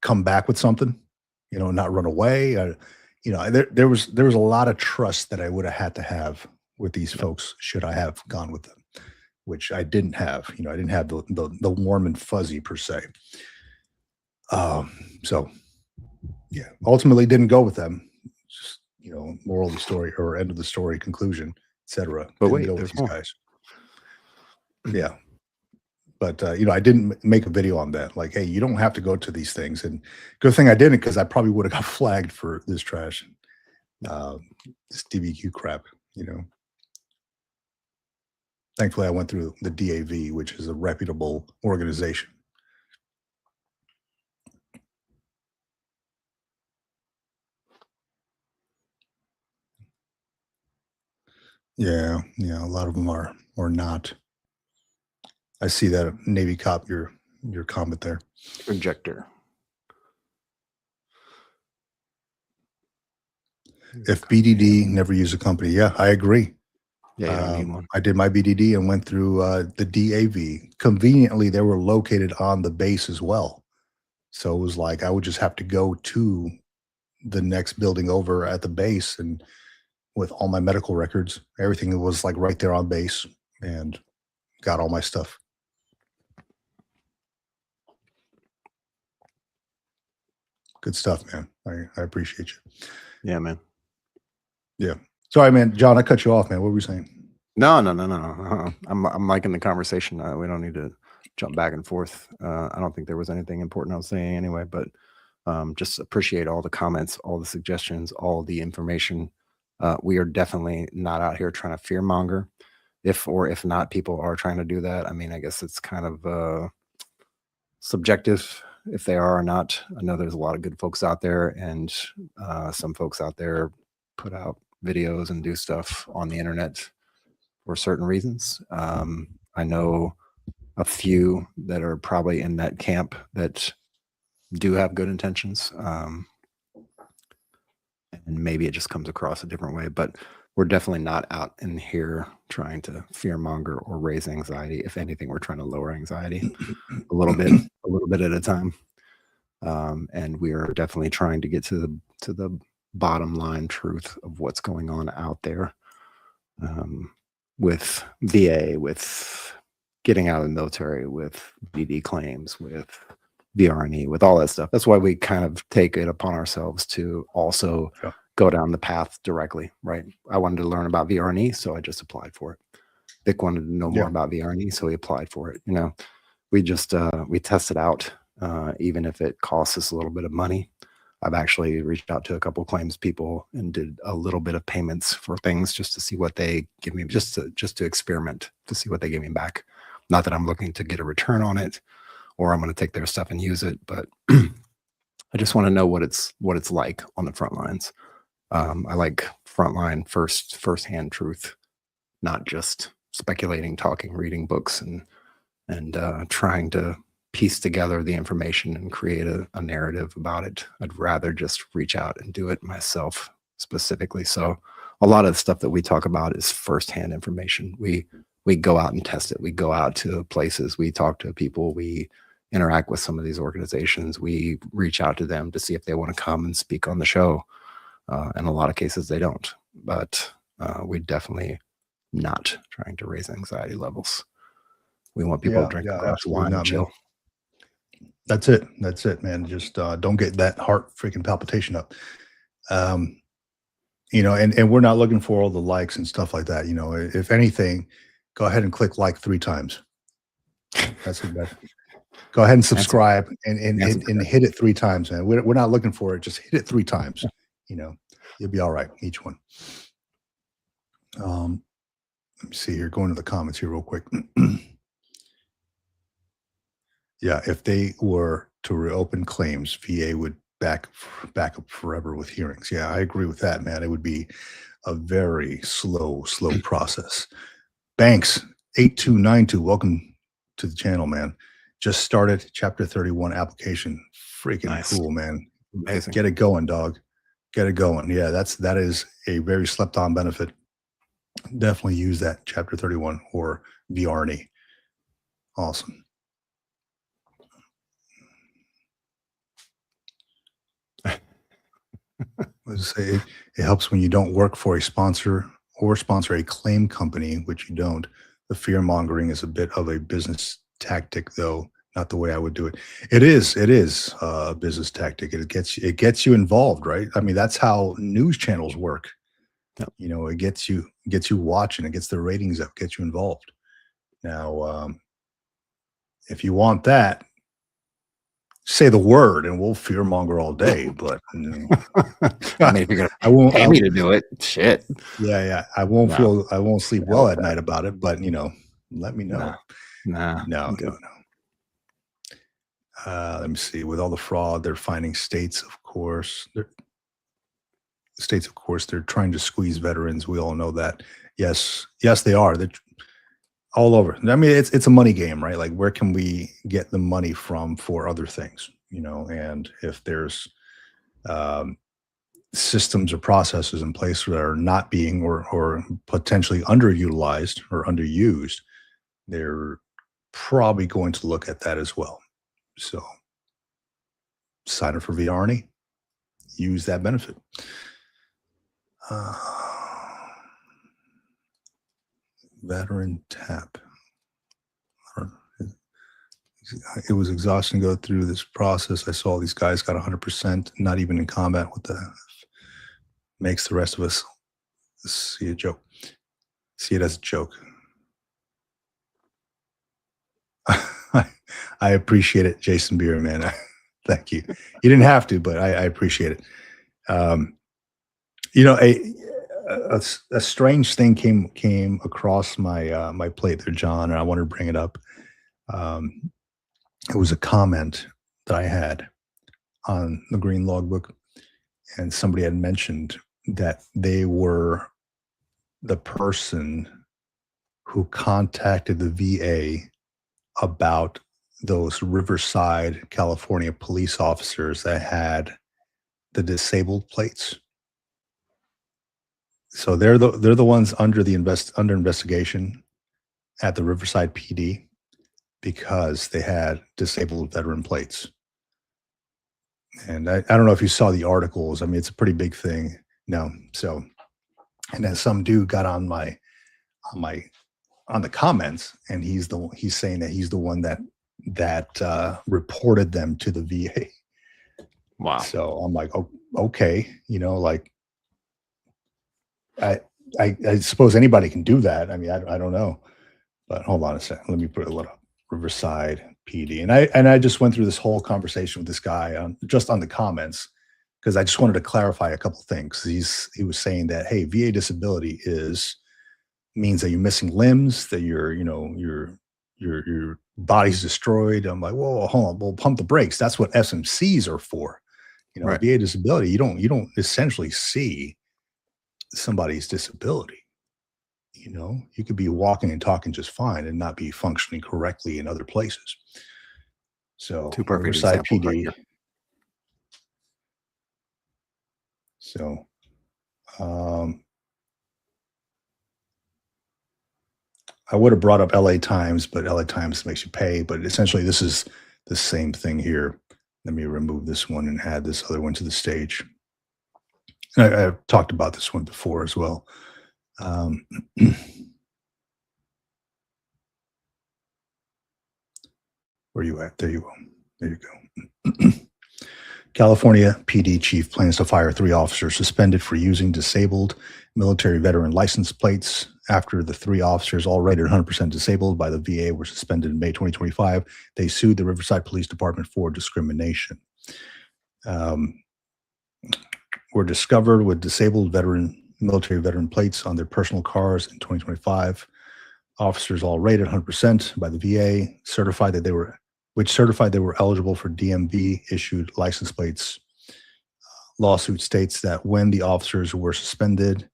come back with something? You know, not run away. You know, there was a lot of trust that I would have had to have with these folks should I have gone with them, which I didn't have. You know, I didn't have the warm and fuzzy per se. So yeah, ultimately didn't go with them. Just, you know, moral of the story or end of the story, conclusion, etc. But Didn't wait, go with there's these more. guys. Yeah. But you know, I didn't make a video on that. Like, hey, you don't have to go to these things. And good thing I didn't, because I probably would have got flagged for this trash, this DBQ crap. You know. Thankfully, I went through the DAV, which is a reputable organization. Yeah, a lot of them are or not. I see that Navy cop, your comment there. Projector. If BDD never use a company, yeah, I agree. Yeah, you don't need one. I did my BDD and went through the DAV. Conveniently, they were located on the base as well. So it was like I would just have to go to the next building over at the base, and with all my medical records, everything was like right there on base, and got all my stuff. Good stuff, man. I appreciate you. Yeah, man. Yeah. Sorry, man. John, I cut you off, man. What were you saying? No. I'm liking the conversation. We don't need to jump back and forth. I don't think there was anything important I was saying anyway, but just appreciate all the comments, all the suggestions, all the information. We are definitely not out here trying to fear monger. If not, people are trying to do that. I mean, I guess it's kind of subjective if they are or not. I know there's a lot of good folks out there, and some folks out there put out videos and do stuff on the internet for certain reasons. I know a few that are probably in that camp that do have good intentions. And maybe it just comes across a different way, but we're definitely not out in here trying to fear monger or raise anxiety. If anything, we're trying to lower anxiety a little bit at a time. And we are definitely trying to get to the bottom line truth of what's going on out there, with VA, with getting out of the military, with BD claims, with VRNE, with all that stuff. That's why we kind of take it upon ourselves to also go down the path directly, right? I wanted to learn about VRNE, so I just applied for it. Vic wanted to know more about VRNE, so he applied for it. You know, we just we test it out, even if it costs us a little bit of money. I've actually reached out to a couple claims people and did a little bit of payments for things just to see what they give me, just to experiment, to see what they give me back. Not that I'm looking to get a return on it, or I'm going to take their stuff and use it, but I just want to know what it's like on the front lines. I like frontline firsthand truth, not just speculating, talking, reading books, and trying to piece together the information and create a narrative about it. I'd rather just reach out and do it myself specifically. So a lot of the stuff that we talk about is firsthand information. We go out and test it. We go out to places. We talk to people. We interact with some of these organizations. We reach out to them to see if they want to come and speak on the show. In a lot of cases, they don't. But we're definitely not trying to raise anxiety levels. We want people to drink a glass of wine and chill. Man. That's it, man. Just don't get that heart freaking palpitation up. You know, and we're not looking for all the likes and stuff like that. You know, if anything, go ahead and click like 3 times. That's it. Go ahead and subscribe and hit it 3 times, man. We're not looking for it. Just hit it 3 times. You know, you'll be all right. Each one. Let me see here. Going to the comments here real quick. Yeah, if they were to reopen claims, VA would back up forever with hearings. Yeah, I agree with that, man. It would be a very slow process. Banks 8292, welcome to the channel, man. Just started Chapter 31 application. Freaking nice. Cool, man. Amazing. Get it going, dog. Get it going. Yeah, that is a very slept on benefit. Definitely use that Chapter 31 or VRNE. Awesome. Let's say it helps when you don't work for a sponsor or sponsor a claim company, which you don't. The fear mongering is a bit of a business tactic, though not the way I would do it. It is a business tactic. It gets you involved, right? I mean, that's how news channels work. Yep. You know, it gets you watching. It gets the ratings up, gets you involved. Now, if you want that, say the word and we'll fear monger all day, but I mean, if you're gonna pay me to do it, shit. Yeah. I won't sleep well at night about it, but you know, let me know. No. Let me see. With all the fraud, they're finding states, of course. They're trying to squeeze veterans. We all know that. Yes, they are. They're all over. I mean, it's a money game, right? Like, where can we get the money from for other things, you know? And if there's systems or processes in place that are not being or potentially underutilized or underused, they're probably going to look at that as well. So sign up for VRNE, use that benefit. Veteran tap. It was exhausting to go through this process. I saw these guys got 100%, not even in combat. What the F makes the rest of us see it as a joke. I appreciate it, Jason Beer, man. Thank you. You didn't have to, but I appreciate it. You know, a strange thing came across my my plate there, John, and I wanted to bring it up. It was a comment that I had on the Green Logbook, and somebody had mentioned that they were the person who contacted the VA about those Riverside, California police officers that had the disabled plates. So they're the ones under investigation at the Riverside PD because they had disabled veteran plates. And I don't know if you saw the articles. I mean, it's a pretty big thing. No. So, and then some dude got on the comments, and he's saying that he's the one that reported them to the VA. Wow. So I'm like, oh, okay, you know, like I suppose anybody can do that. I mean, I don't know, but hold on a second. Let me put it up. Riverside PD, and I just went through this whole conversation with this guy on the comments, because I just wanted to clarify a couple things. He was saying that, hey, VA disability means that you're missing limbs, that your body's destroyed. I'm like, whoa, hold on, well, pump the brakes. That's what SMCs are for. Right. VA disability, you don't essentially see somebody's disability. You could be walking and talking just fine and not be functioning correctly in other places. So Two perfect Riverside examples right PD. here. So I would have brought up LA Times, but LA Times makes you pay. But essentially, this is the same thing here. Let me remove this one and add this other one to the stage. And I've talked about this one before as well. Where are you at? There you go. There you go. California PD chief plans to fire 3 officers suspended for using disabled military veteran license plates after the 3 officers, all rated 100% disabled by the VA, were suspended in May 2025. They sued the Riverside Police Department for discrimination. Were discovered with disabled military veteran plates on their personal cars in 2025. Officers, all rated 100% by the VA, certified they were eligible for DMV issued license plates. Lawsuit states that when the officers were suspended,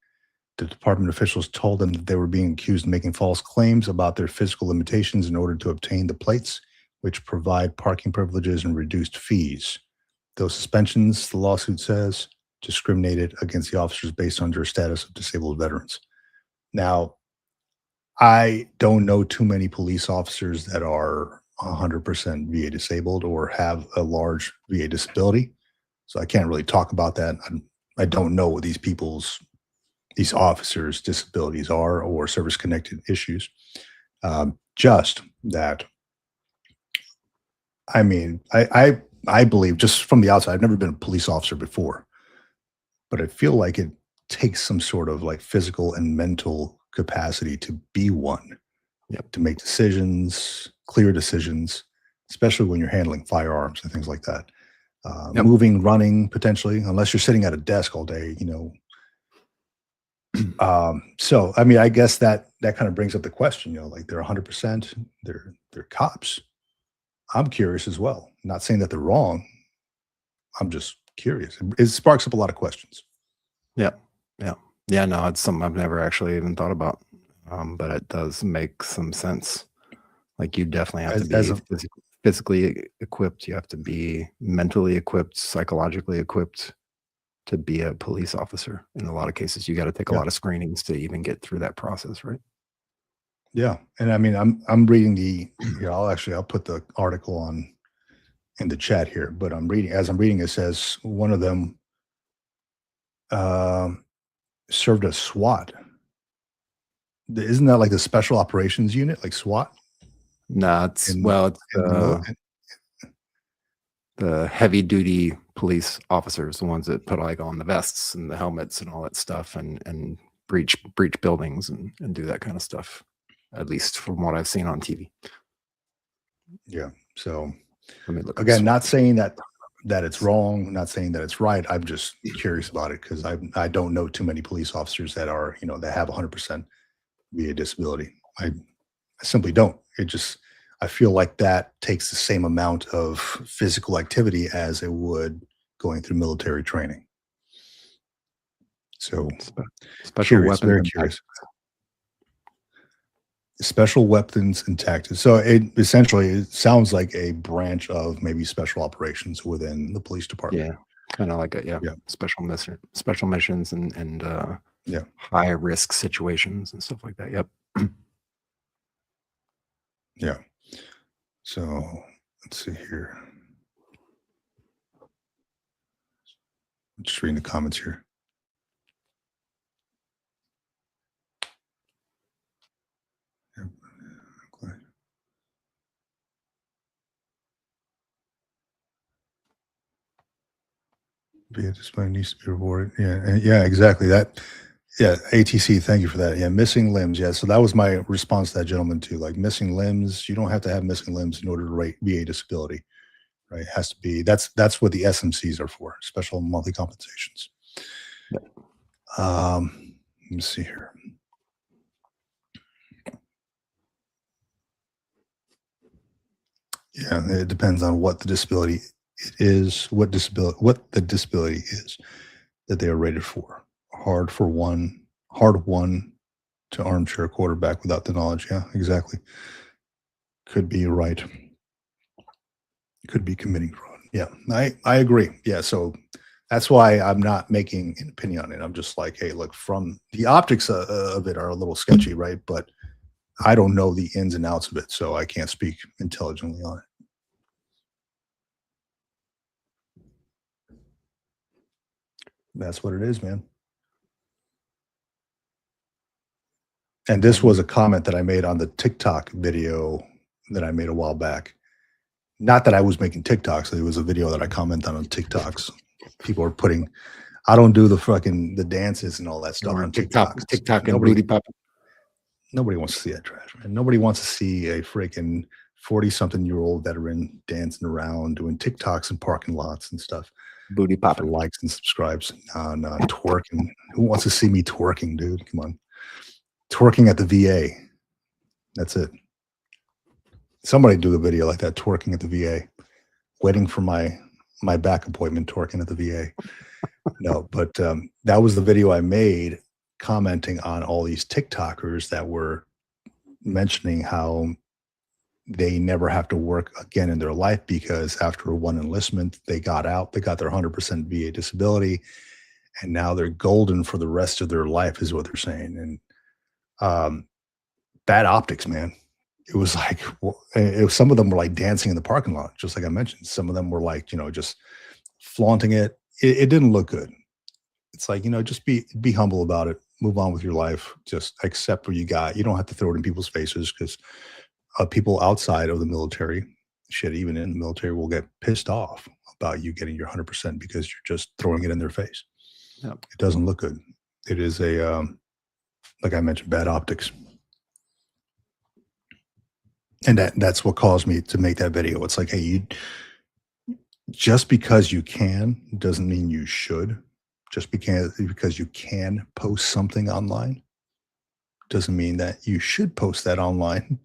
the department officials told them that they were being accused of making false claims about their physical limitations in order to obtain the plates, which provide parking privileges and reduced fees. Those suspensions, the lawsuit says, discriminated against the officers based on their status of disabled veterans. Now, I don't know too many police officers that are 100% VA disabled or have a large VA disability, so I can't really talk about that. I don't know what these officers' disabilities are or service-connected issues. Just that, I mean, I believe, just from the outside, I've never been a police officer before, but I feel like it takes some sort of like physical and mental capacity to be one. Yep. To make decisions, clear decisions, especially when you're handling firearms and things like that. Yep. Moving, running, potentially, unless you're sitting at a desk all day, So, I mean, I guess that kind of brings up the question, like they're 100%, they're cops. I'm curious as well. Not saying that they're wrong. I'm just curious. It sparks up a lot of questions. Yeah, no, it's something I've never actually even thought about, but it does make some sense. Like, you definitely have to be physically equipped. You have to be mentally equipped, psychologically equipped to be a police officer. In a lot of cases, you got to take a lot of screenings to even get through that process, right? Yeah, and I mean, I'm reading I'll put the article in the chat here, but as I'm reading, it says one of them served as SWAT. Isn't that like the Special Operations Unit, like SWAT? No, it's the heavy duty police officers, the ones that put like on the vests and the helmets and all that stuff, and breach buildings and do that kind of stuff. At least from what I've seen on TV. Yeah. So let me look again, not saying that it's wrong, not saying that it's right. I'm just curious about it because I don't know too many police officers that are, that have 100% VA disability. I simply don't. I feel like that takes the same amount of physical activity as it would going through military training. So special weapons, very curious. Special weapons and tactics. So it sounds like a branch of maybe special operations within the police department. Yeah, kind of like special missions and high risk situations and stuff like that. Yep. Yeah. So let's see here. I'm just reading the comments here. Display needs to be rewarded. Yeah, exactly. That. Yeah, ATC. Thank you for that. Yeah, missing limbs. Yeah, so that was my response to that gentleman too. Like missing limbs, you don't have to have missing limbs in order to rate VA disability, right? It has to be, that's what the SMCs are for, special monthly compensations. Let me see here. Yeah, it depends on what the disability it is, what the disability is that they are rated for. Hard one to armchair quarterback without the knowledge. Yeah, exactly. Could be right. Could be committing fraud. Yeah, I agree. Yeah, so that's why I'm not making an opinion on it. I'm just like, hey, look, from the optics of it are a little sketchy, right? But I don't know the ins and outs of it, so I can't speak intelligently on it. That's what it is, man. And this was a comment that I made on the TikTok video that I made a while back. Not that I was making TikToks. It was a video that I commented on TikToks. People are putting, I don't do the dances and all that stuff on TikTok. TikTok and booty pop. Nobody wants to see that trash, man. Nobody wants to see a freaking 40-something-year-old veteran dancing around doing TikToks in parking lots and stuff. Booty popping. Likes and subscribes. No, twerking. Who wants to see me twerking, dude? Come on. Twerking at the VA. That's it. Somebody do a video like that, twerking at the VA. Waiting for my back appointment, twerking at the VA. No, but that was the video I made commenting on all these TikTokers that were mentioning how they never have to work again in their life because after one enlistment, they got out, they got their 100% VA disability, and now they're golden for the rest of their life is what they're saying. And bad optics, man. It was like, some of them were like dancing in the parking lot, just like I mentioned. Some of them were like, just flaunting it. It didn't look good. It's like, just be humble about it. Move on with your life. Just accept what you got. You don't have to throw it in people's faces because people outside of the military, shit, even in the military, will get pissed off about you getting your 100% because you're just throwing it in their face. Yep. It doesn't look good. It is like I mentioned, bad optics. And that's what caused me to make that video. It's like, hey, just because you can doesn't mean you should. Just because you can post something online doesn't mean that you should post that online.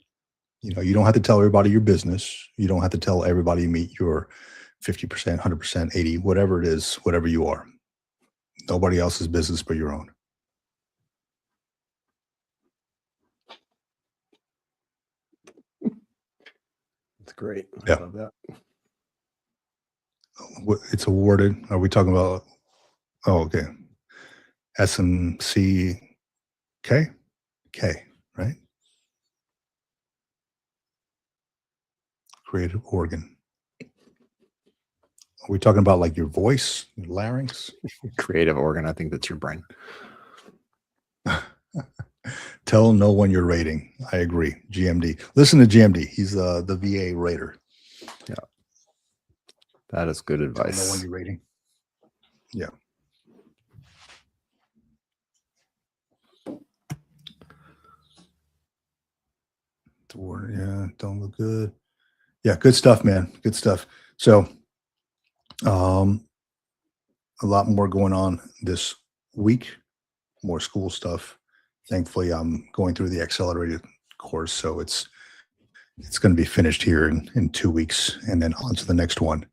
You don't have to tell everybody your business. You don't have to tell everybody you meet your 50%, 100%, 80, whatever it is, whatever you are. Nobody else's business but your own. That's great. Yeah. I love that. It's awarded. Are we talking about? Oh, okay. SMC K, right? Creative organ. Are we talking about like your voice, your larynx? Creative organ. I think that's your brain. Tell no one you're rating. I agree. GMD. Listen to GMD. He's the VA rater. Yeah. That is good advice. Tell no one you're rating. Yeah. Yeah, don't look good. Yeah, good stuff, man. Good stuff. So a lot more going on this week, more school stuff. Thankfully, I'm going through the accelerated course, so it's going to be finished here in 2 weeks and then on to the next one.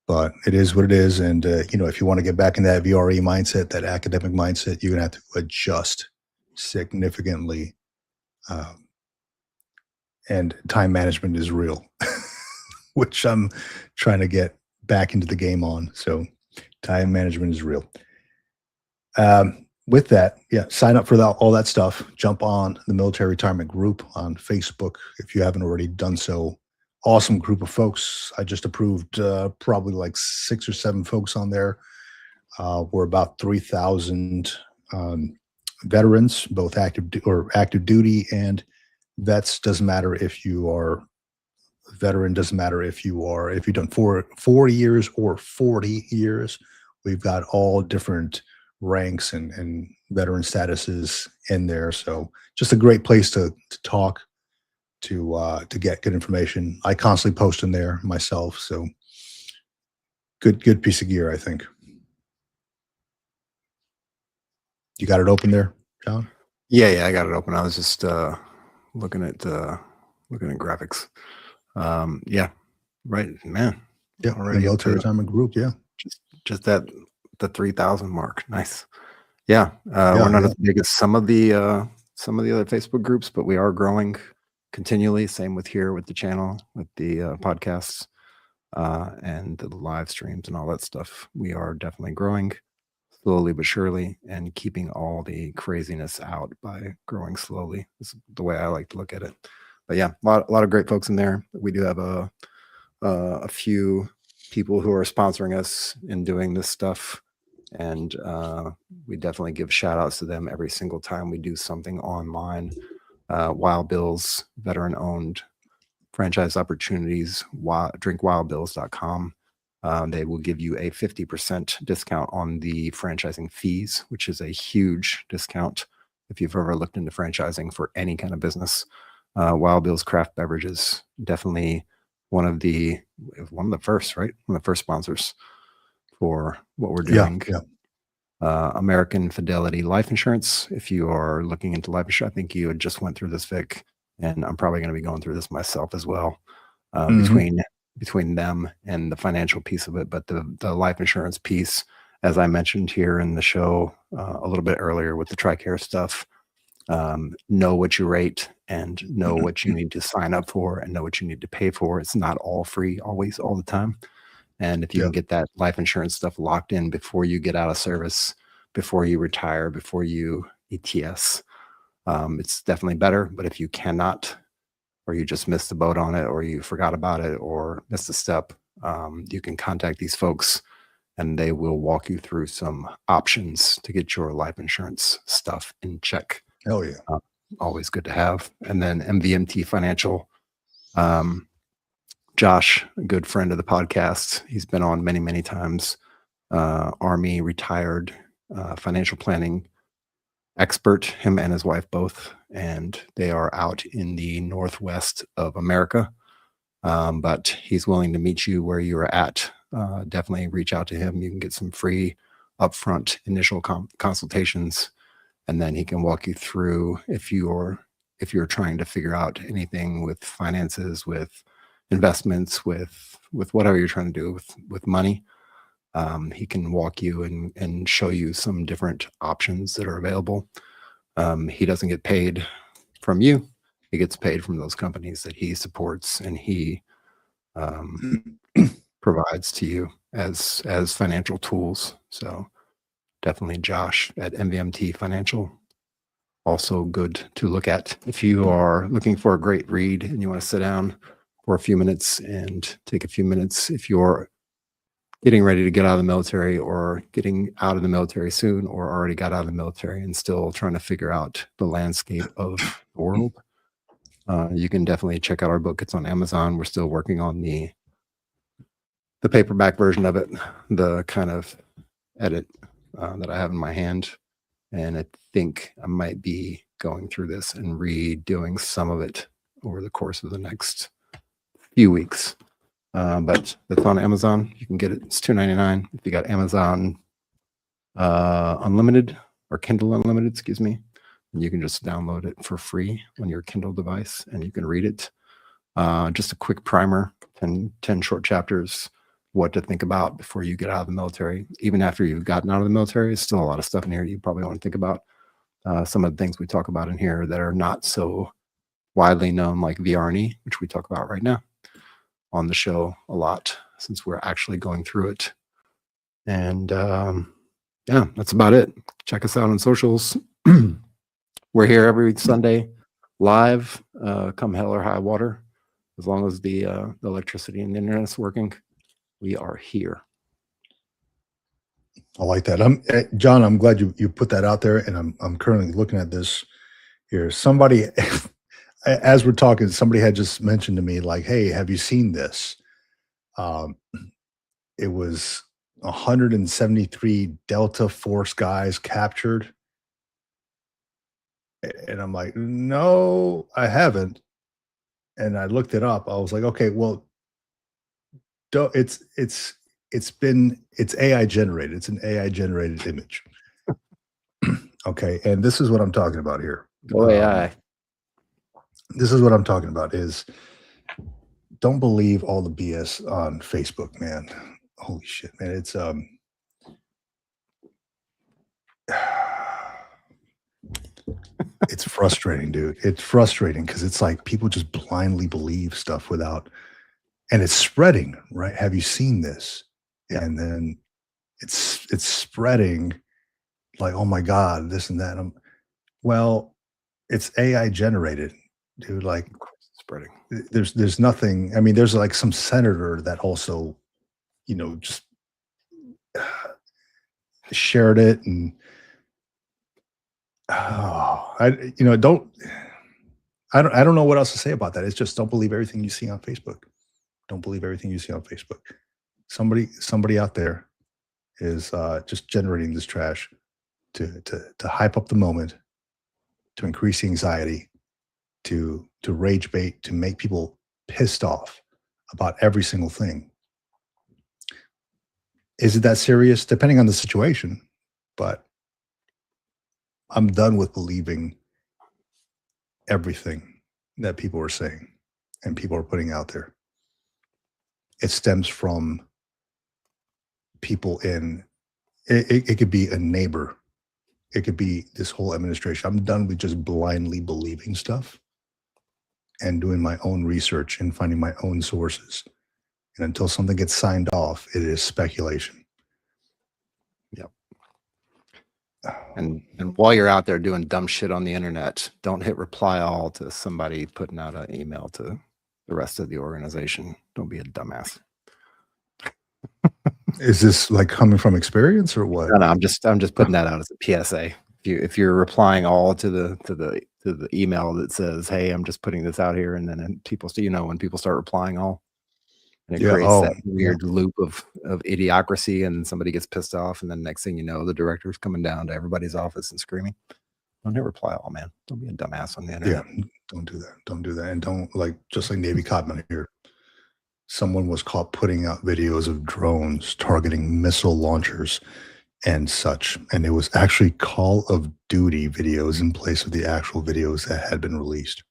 But it is what it is. And, if you want to get back in that VRE mindset, that academic mindset, you're going to have to adjust significantly. And time management is real, which I'm trying to get back into the game on. So time management is real. With that, yeah, sign up for all that stuff. Jump on the military retirement group on Facebook if you haven't already done so. Awesome group of folks. I just approved probably like 6 or 7 folks on there. We're about 3,000 veterans, both active duty and vets. Doesn't matter if you are a veteran. Doesn't matter if you've done 4 years or 40 years. We've got all different ranks and veteran statuses in there. So just a great place to talk, to get good information. I constantly post in there myself. So Good piece of gear, I think. You got it open there, John? Yeah, I got it open. I was just looking at graphics. Yeah, right, man. Yeah, Already the up military to retirement group. Yeah, just that the 3,000 mark. Nice. Yeah, we're yeah, not yeah. as big as some of the other Facebook groups, but we are growing continually. Same with here with the channel, with the podcasts, and the live streams and all that stuff. We are definitely growing slowly but surely, and keeping all the craziness out by growing slowly. Is the way I like to look at it. But yeah, a lot of great folks in there. We do have a few people who are sponsoring us in doing this stuff, and we definitely give shout outs to them every single time we do something online. Wild Bills, veteran owned franchise opportunities, drinkwildbills.com. They will give you a 50% discount on the franchising fees, which is a huge discount if you've ever looked into franchising for any kind of business. Wild Bill's Craft Beverages, definitely one of the first, right? One of the first sponsors for what we're Yeah, doing. yeah. American Fidelity Life Insurance. If you are looking into life insurance, I think you had just went through this, Vic, and I'm probably going to be going through this myself as well. Between them and the financial piece of it, but the life insurance piece, as I mentioned here in the show a little bit earlier with the TRICARE stuff, know what you rate and know what you need to sign up for and know what you need to pay for. It's not all free always all the time. And if you Yeah. can get that life insurance stuff locked in before you get out of service, before you retire, before you ETS, it's definitely better. But if you cannot, or you just missed the boat on it, or you forgot about it, or missed a step, you can contact these folks and they will walk you through some options to get your life insurance stuff in check. Hell yeah. Always good to have. And then MVMT Financial, Josh, a good friend of the podcast. He's been on many, many times. Army retired financial planning expert, him and his wife both, and they are out in the northwest of America. But he's willing to meet you where you're at. Definitely reach out to him. You can get some free upfront initial consultations, and then he can walk you through if you're trying to figure out anything with finances, with investments, with whatever you're trying to do with money. He can walk you and show you some different options that are available. He doesn't get paid from you. He gets paid from those companies that he supports and he provides to you as financial tools. So definitely Josh at MVMT Financial. Also good to look at if you are looking for a great read and you want to sit down for a few minutes and take a few minutes. If you're getting ready to get out of the military or getting out of the military soon or already got out of the military and still trying to figure out the landscape of the world, you can definitely check out our book. It's on Amazon. We're still working on the paperback version of it, the kind of edit that I have in my hand. And I think I might be going through this and redoing some of it over the course of the next few weeks. But that's on Amazon. You can get it. It's $2.99 if you got Amazon Unlimited or Kindle Unlimited, excuse me. And you can just download it for free on your Kindle device and you can read it. Just a quick primer, 10 short chapters, what to think about before you get out of the military. Even after you've gotten out of the military, there's still a lot of stuff in here you probably want to think about. Some of the things we talk about in here that are not so widely known, like VRNE, which we talk about right now on the show a lot since we're actually going through it. And yeah, that's about it. Check us out on socials. We're here every Sunday live, come hell or high water. As long as the electricity and the internet is working, we are here. I like that. John, I'm glad you put that out there, and I'm currently looking at this here. Somebody, as we're talking, somebody had just mentioned to me, like, "Hey, have you seen this?" It was 173 Delta Force guys captured, and I'm like, "No, I haven't." And I looked it up. I was like, "Okay, well, it's it's AI generated. It's an AI generated image. Okay, and this is what I'm talking about here. Go AI. This is what I'm talking about is don't believe all the BS on Facebook, man. Holy shit, man. It's frustrating, dude. It's frustrating because it's like people just blindly believe stuff without, and it's spreading, right? Have you seen this? Yeah. And then it's spreading like, oh my God, this and that. Well, it's AI generated, dude. Like, Of course, it's spreading. there's nothing. I mean, there's like some senator that also, just shared it, and I don't know what else to say about that. It's just don't believe everything you see on Facebook. Don't believe everything you see on Facebook. Somebody out there is just generating this trash to hype up the moment, to increase the anxiety, to rage bait, to make people pissed off about every single thing. Is it that serious? Depending on the situation, but I'm done with believing everything that people are saying and people are putting out there. It stems from people it could be a neighbor. It could be this whole administration. I'm done with just blindly believing stuff and doing my own research and finding my own sources. And until something gets signed off, it is speculation. Yep. And while you're out there doing dumb shit on the internet, don't hit reply all to somebody putting out an email to the rest of the organization. Don't be a dumbass. Is this like coming from experience or what? No, I'm just putting that out as a PSA. If you're replying all to the email that says, "Hey, I'm just putting this out here," and then people, when people start replying all, and it creates that weird loop of idiocracy, and somebody gets pissed off, and then next thing you know, the director's coming down to everybody's office and screaming. Don't hit reply all, man. Don't be a dumbass on the internet. Yeah, don't do that. Don't do that. And don't, just like Navy Codman here, someone was caught putting out videos of drones targeting missile launchers and such. And it was actually Call of Duty videos in place of the actual videos that had been released.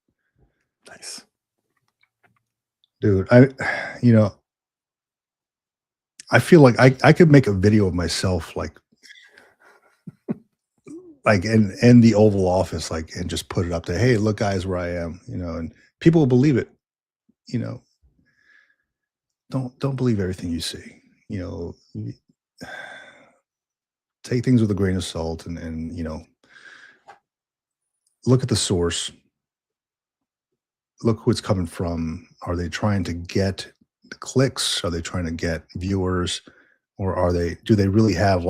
Nice. Dude, I feel like I could make a video of myself like in the Oval Office, and just put it up there. Hey, look, guys, where I am, and people will believe it. Don't believe everything you see. Take things with a grain of salt, and look at the source. Look who it's coming from. Are they trying to get the clicks? Are they trying to get viewers, or do they really have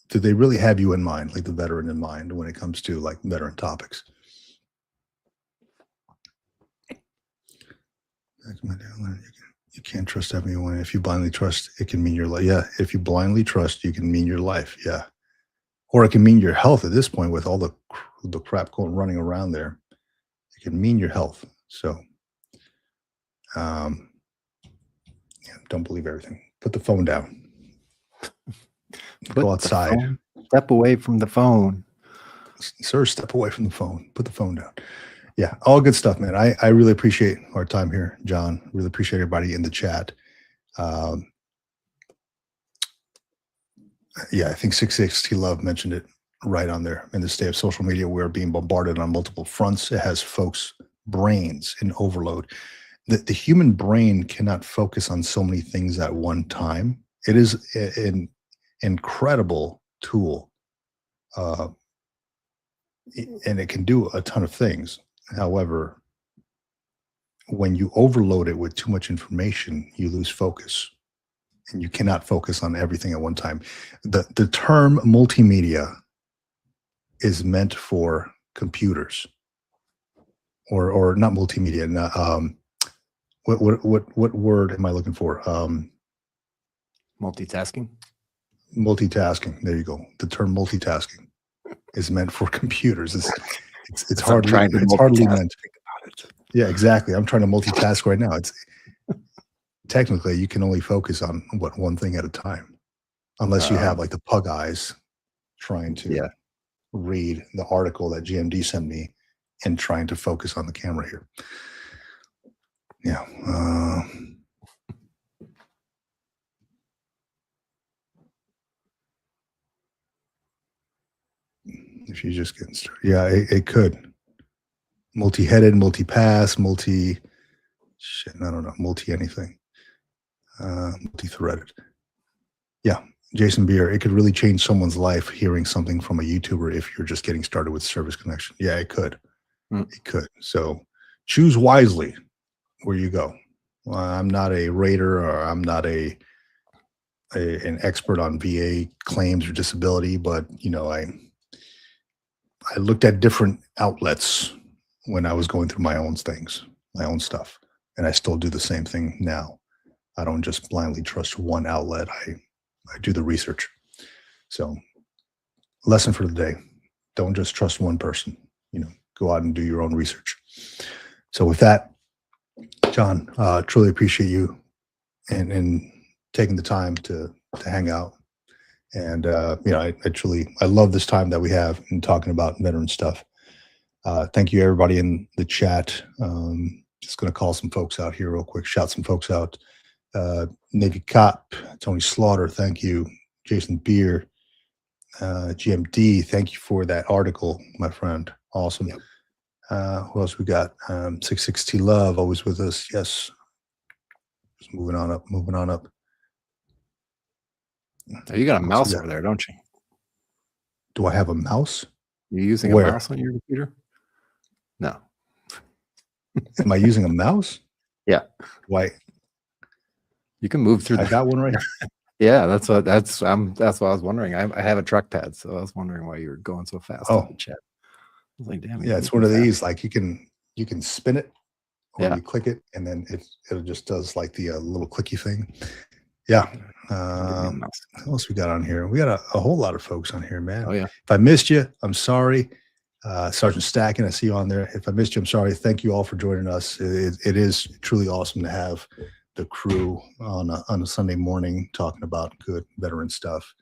do they really have you in mind, like the veteran in mind, when it comes to veteran topics? You can't trust everyone. If you blindly trust, it can mean your life. Yeah, if you blindly trust, you can mean your life. Yeah, or it can mean your health at this point with all the crap running around there. It can mean your health. So, yeah, don't believe everything. Put the phone down. Go outside. Step away from the phone. Sir, step away from the phone. Put the phone down. Yeah, all good stuff, man. I really appreciate our time here, John. Really appreciate everybody in the chat. Yeah, I think 660 Love mentioned it right on there. In this day of social media, we're being bombarded on multiple fronts. It has folks' brains in overload. The human brain cannot focus on so many things at one time. It is an incredible tool, and it can do a ton of things. However, when you overload it with too much information, you lose focus, and you cannot focus on everything at one time. The term multimedia is meant for computers, or not multimedia. What word am I looking for? Multitasking. Multitasking. There you go. The term multitasking is meant for computers. It's hardly meant. Yeah, exactly. I'm trying to multitask right now. technically you can only focus on one thing at a time, unless you have like the pug eyes trying to read the article that GMD sent me and trying to focus on the camera here. Yeah. If you just get started. Yeah, it could. Multi-headed, multi-pass, I don't know, multi-anything. Multi-threaded. Yeah, Jason Beer, it could really change someone's life hearing something from a YouTuber if you're just getting started with service connection. Yeah, it could. It could. So choose wisely where you go. Well, I'm not a rater, or I'm not an expert on VA claims or disability, but you know, I looked at different outlets when I was going through my own things, my own stuff, and I still do the same thing now. I don't just blindly trust one outlet. I do the research. So, lesson for the day: don't just trust one person. You know, go out and do your own research. So, with that, John, truly appreciate you and taking the time to hang out. And you know, I love this time that we have in talking about veteran stuff. Thank you, everybody in the chat. Just going to call some folks out here real quick. Shout some folks out. Navy Cop, Tony Slaughter, thank you. Jason Beer, GMD, thank you for that article, my friend. Awesome. Yep. Who else we got? 660 Love, always with us. Yes. Just moving on up. Oh, you got a mouse over there, don't you? Do I have a mouse? You're using a mouse on your computer? No. Am I using a mouse? Yeah. Why? You can move through. I got one right. Yeah, that's what I was wondering. I have a trackpad, so I was wondering why you were going so fast in the chat. I was like, damn. Yeah, it's one of these. Like you can spin it, or you click it, and then it just does like the little clicky thing. Yeah. What else we got on here? We got a whole lot of folks on here, man. Oh yeah. If I missed you, I'm sorry. Sergeant Stacking, I see you on there. If I missed you, I'm sorry. Thank you all for joining us. It is truly awesome to have the crew on a Sunday morning talking about good veteran stuff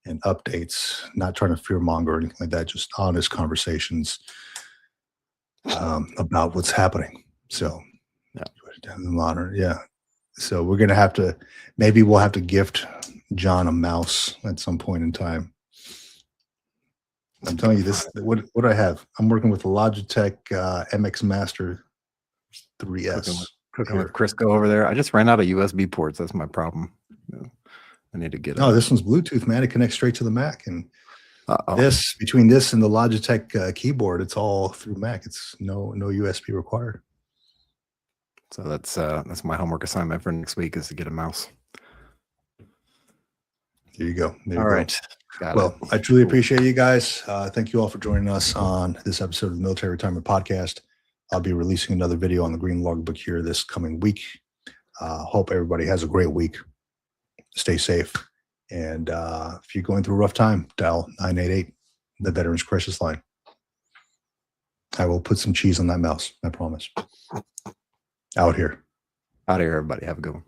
and updates, not trying to fearmonger or anything like that, just honest conversations about what's happening. So, yeah. So we're gonna have to, maybe we'll have to gift John a mouse at some point in time. I'm telling you this. What do I have? I'm working with the Logitech MX Master 3S. Cooking with Crisco over there. I just ran out of USB ports. That's my problem. I need to get. No, this one's Bluetooth, man. It connects straight to the Mac, and between this and the Logitech keyboard, it's all through Mac. It's no USB required. So that's my homework assignment for next week, is to get a mouse. There you go. All right. Well, I truly appreciate you guys. Thank you all for joining us on this episode of the Military Retirement Podcast. I'll be releasing another video on the Green Logbook here this coming week. Hope everybody has a great week. Stay safe. And if you're going through a rough time, dial 988, the Veterans Crisis Line. I will put some cheese on that mouse. I promise. Out here, everybody. Have a good one.